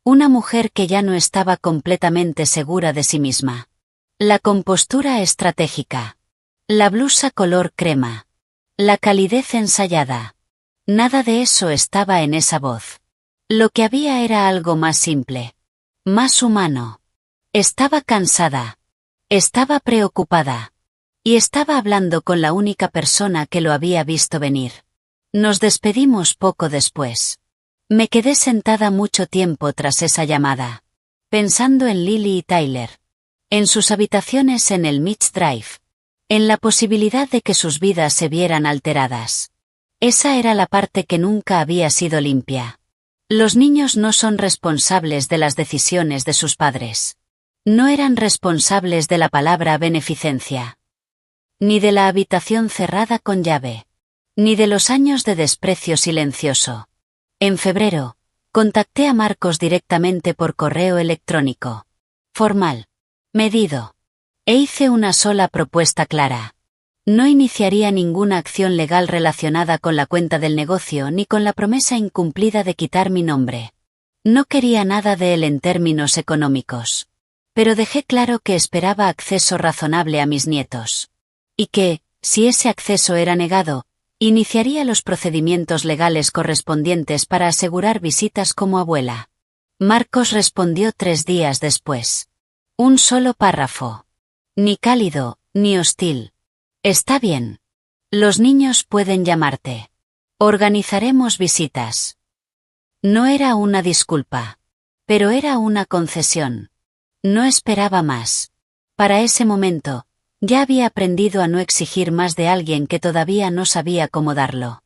Speaker 1: Una mujer que ya no estaba completamente segura de sí misma. La compostura estratégica. La blusa color crema. La calidez ensayada. Nada de eso estaba en esa voz. Lo que había era algo más simple. Más humano. Estaba cansada. Estaba preocupada. Y estaba hablando con la única persona que lo había visto venir. Nos despedimos poco después. Me quedé sentada mucho tiempo tras esa llamada. Pensando en Lily y Tyler. En sus habitaciones en el Mitch Drive. En la posibilidad de que sus vidas se vieran alteradas. Esa era la parte que nunca había sido limpia. Los niños no son responsables de las decisiones de sus padres. No eran responsables de la palabra beneficencia. Ni de la habitación cerrada con llave. Ni de los años de desprecio silencioso. En febrero, contacté a Marcos directamente por correo electrónico. Formal. Medido. E hice una sola propuesta clara. No iniciaría ninguna acción legal relacionada con la cuenta del negocio ni con la promesa incumplida de quitar mi nombre. No quería nada de él en términos económicos. Pero dejé claro que esperaba acceso razonable a mis nietos. Y que, si ese acceso era negado, iniciaría los procedimientos legales correspondientes para asegurar visitas como abuela. Marcos respondió 3 días después. Un solo párrafo. Ni cálido, ni hostil. Está bien. Los niños pueden llamarte. Organizaremos visitas. No era una disculpa. Pero era una concesión. No esperaba más. Para ese momento, ya había aprendido a no exigir más de alguien que todavía no sabía cómo darlo.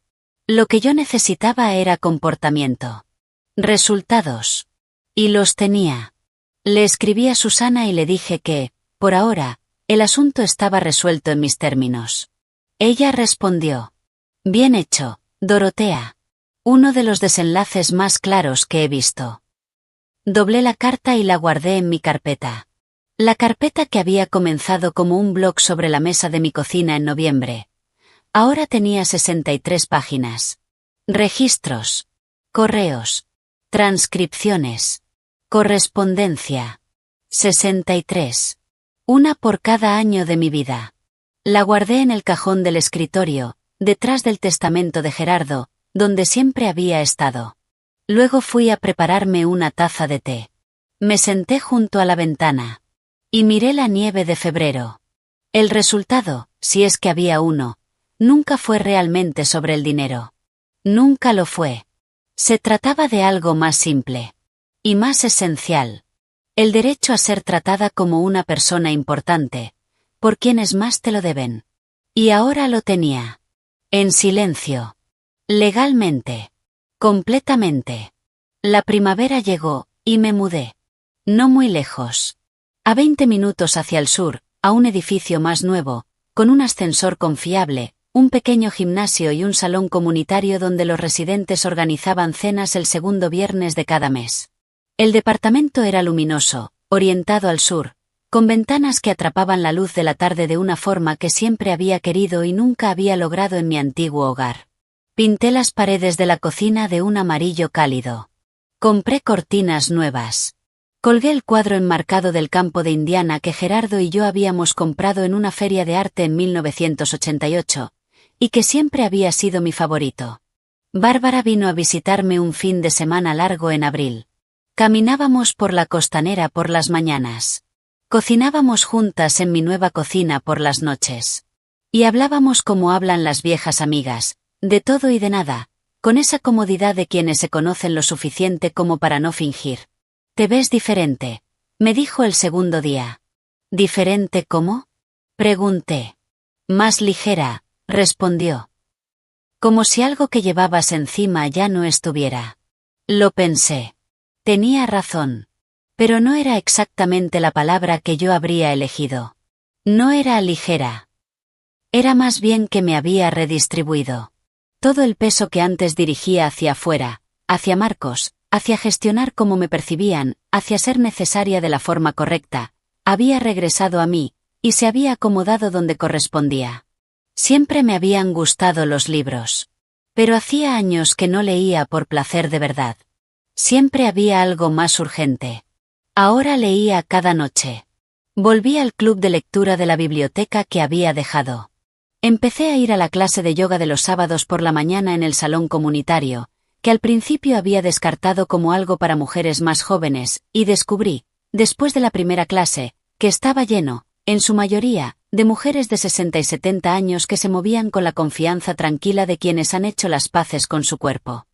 Speaker 1: Lo que yo necesitaba era comportamiento. Resultados. Y los tenía. Le escribí a Susana y le dije que, por ahora, el asunto estaba resuelto en mis términos. Ella respondió. Bien hecho, Dorotea. Uno de los desenlaces más claros que he visto. Doblé la carta y la guardé en mi carpeta. La carpeta que había comenzado como un blog sobre la mesa de mi cocina en noviembre. Ahora tenía 63 páginas. Registros. Correos. Transcripciones. Correspondencia. 63. Una por cada año de mi vida. La guardé en el cajón del escritorio, detrás del testamento de Gerardo, donde siempre había estado. Luego fui a prepararme una taza de té. Me senté junto a la ventana. Y miré la nieve de febrero. El resultado, si es que había uno, nunca fue realmente sobre el dinero. Nunca lo fue. Se trataba de algo más simple. Y más esencial. El derecho a ser tratada como una persona importante, por quienes más te lo deben. Y ahora lo tenía. En silencio. Legalmente. Completamente. La primavera llegó, y me mudé. No muy lejos. A 20 minutos hacia el sur, a un edificio más nuevo, con un ascensor confiable, un pequeño gimnasio y un salón comunitario donde los residentes organizaban cenas el segundo viernes de cada mes. El departamento era luminoso, orientado al sur, con ventanas que atrapaban la luz de la tarde de una forma que siempre había querido y nunca había logrado en mi antiguo hogar. Pinté las paredes de la cocina de un amarillo cálido. Compré cortinas nuevas. Colgué el cuadro enmarcado del campo de Indiana que Gerardo y yo habíamos comprado en una feria de arte en 1988, y que siempre había sido mi favorito. Bárbara vino a visitarme un fin de semana largo en abril. Caminábamos por la costanera por las mañanas. Cocinábamos juntas en mi nueva cocina por las noches. Y hablábamos como hablan las viejas amigas, de todo y de nada, con esa comodidad de quienes se conocen lo suficiente como para no fingir. «Te ves diferente», me dijo el segundo día. «¿Diferente cómo?», pregunté. «Más ligera», respondió. Como si algo que llevabas encima ya no estuviera. Lo pensé. Tenía razón. Pero no era exactamente la palabra que yo habría elegido. No era ligera. Era más bien que me había redistribuido. Todo el peso que antes dirigía hacia afuera, hacia Marcos, hacia gestionar cómo me percibían, hacia ser necesaria de la forma correcta, había regresado a mí, y se había acomodado donde correspondía. Siempre me habían gustado los libros. Pero hacía años que no leía por placer de verdad. Siempre había algo más urgente. Ahora leía cada noche. Volví al club de lectura de la biblioteca que había dejado. Empecé a ir a la clase de yoga de los sábados por la mañana en el salón comunitario, que al principio había descartado como algo para mujeres más jóvenes, y descubrí, después de la primera clase, que estaba lleno, en su mayoría, de mujeres de 60 y 70 años que se movían con la confianza tranquila de quienes han hecho las paces con su cuerpo.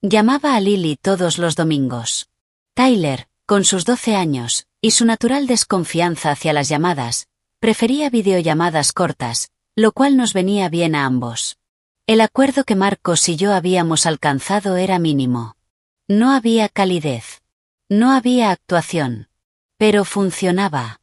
Speaker 1: Llamaba a Lily todos los domingos. Tyler, con sus 12 años, y su natural desconfianza hacia las llamadas, prefería videollamadas cortas, lo cual nos venía bien a ambos. El acuerdo que Marcos y yo habíamos alcanzado era mínimo. No había calidez. No había actuación. Pero funcionaba.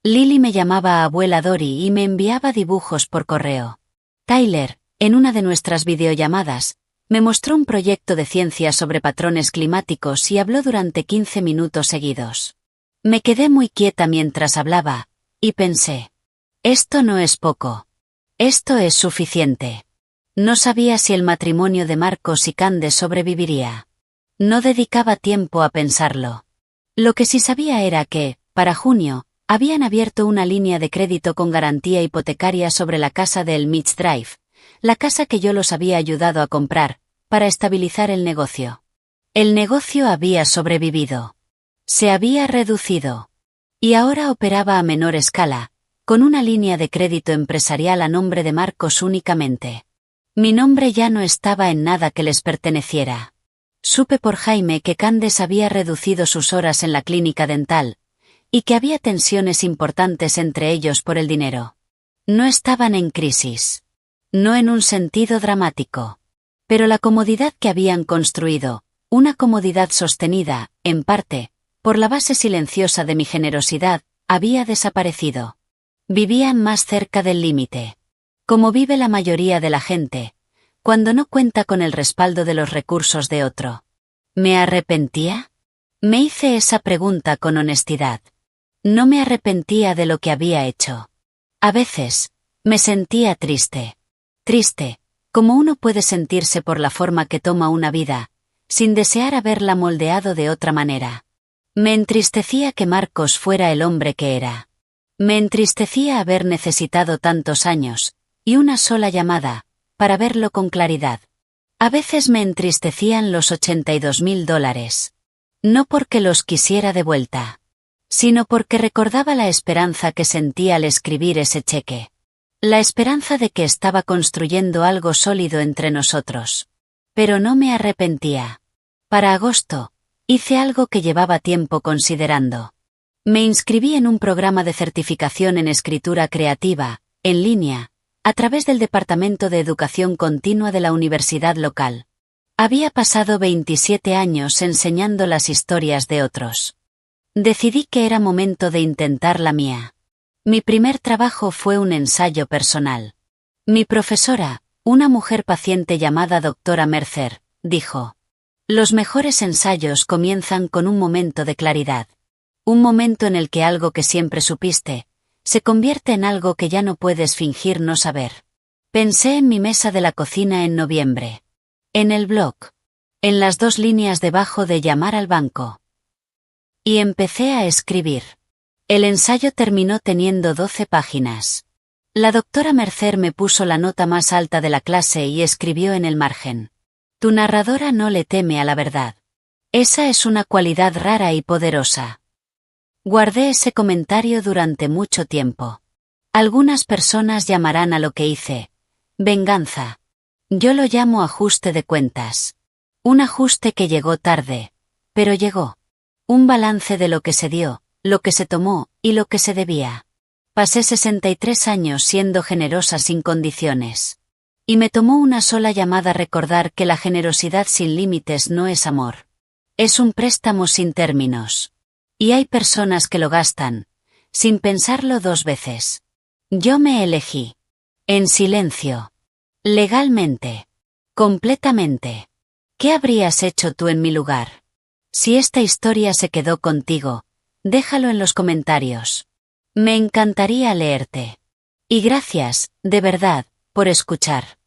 Speaker 1: Lily me llamaba abuela Dory y me enviaba dibujos por correo. Tyler, en una de nuestras videollamadas, me mostró un proyecto de ciencia sobre patrones climáticos y habló durante 15 minutos seguidos. Me quedé muy quieta mientras hablaba, y pensé: esto no es poco. Esto es suficiente. No sabía si el matrimonio de Marcos y Candace sobreviviría. No dedicaba tiempo a pensarlo. Lo que sí sabía era que, para junio, habían abierto una línea de crédito con garantía hipotecaria sobre la casa de Elmich Drive, la casa que yo los había ayudado a comprar, para estabilizar el negocio. El negocio había sobrevivido. Se había reducido. Y ahora operaba a menor escala, con una línea de crédito empresarial a nombre de Marcos únicamente. Mi nombre ya no estaba en nada que les perteneciera. Supe por Jaime que Candace había reducido sus horas en la clínica dental, y que había tensiones importantes entre ellos por el dinero. No estaban en crisis. No en un sentido dramático. Pero la comodidad que habían construido, una comodidad sostenida, en parte, por la base silenciosa de mi generosidad, había desaparecido. Vivían más cerca del límite. Como vive la mayoría de la gente, cuando no cuenta con el respaldo de los recursos de otro. ¿Me arrepentía? Me hice esa pregunta con honestidad. No me arrepentía de lo que había hecho. A veces, me sentía triste. Triste, como uno puede sentirse por la forma que toma una vida, sin desear haberla moldeado de otra manera. Me entristecía que Marcos fuera el hombre que era. Me entristecía haber necesitado tantos años, y una sola llamada, para verlo con claridad. A veces me entristecían los $82,000. No porque los quisiera de vuelta, sino porque recordaba la esperanza que sentía al escribir ese cheque. La esperanza de que estaba construyendo algo sólido entre nosotros. Pero no me arrepentía. Para agosto, hice algo que llevaba tiempo considerando. Me inscribí en un programa de certificación en escritura creativa, en línea, a través del Departamento de Educación Continua de la universidad local. Había pasado 27 años enseñando las historias de otros. Decidí que era momento de intentar la mía. Mi primer trabajo fue un ensayo personal. Mi profesora, Una mujer paciente llamada doctora Mercer, dijo. Los mejores ensayos comienzan con un momento de claridad. Un momento en el que algo que siempre supiste, se convierte en algo que ya no puedes fingir no saber. Pensé en mi mesa de la cocina en noviembre. En el blog. En las 2 líneas debajo de llamar al banco. Y empecé a escribir. El ensayo terminó teniendo 12 páginas. La doctora Mercer me puso la nota más alta de la clase y escribió en el margen. Tu narradora no le teme a la verdad. Esa es una cualidad rara y poderosa. Guardé ese comentario durante mucho tiempo. Algunas personas llamarán a lo que hice venganza. Yo lo llamo ajuste de cuentas. Un ajuste que llegó tarde, pero llegó. Un balance de lo que se dio, lo que se tomó y lo que se debía. Pasé 63 años siendo generosa sin condiciones. Y me tomó una sola llamada recordar que la generosidad sin límites no es amor. Es un préstamo sin términos. Y hay personas que lo gastan, sin pensarlo 2 veces. Yo me elegí. En silencio. Legalmente. Completamente. ¿Qué habrías hecho tú en mi lugar? Si esta historia se quedó contigo, déjalo en los comentarios. Me encantaría leerte. Y gracias, de verdad, por escuchar.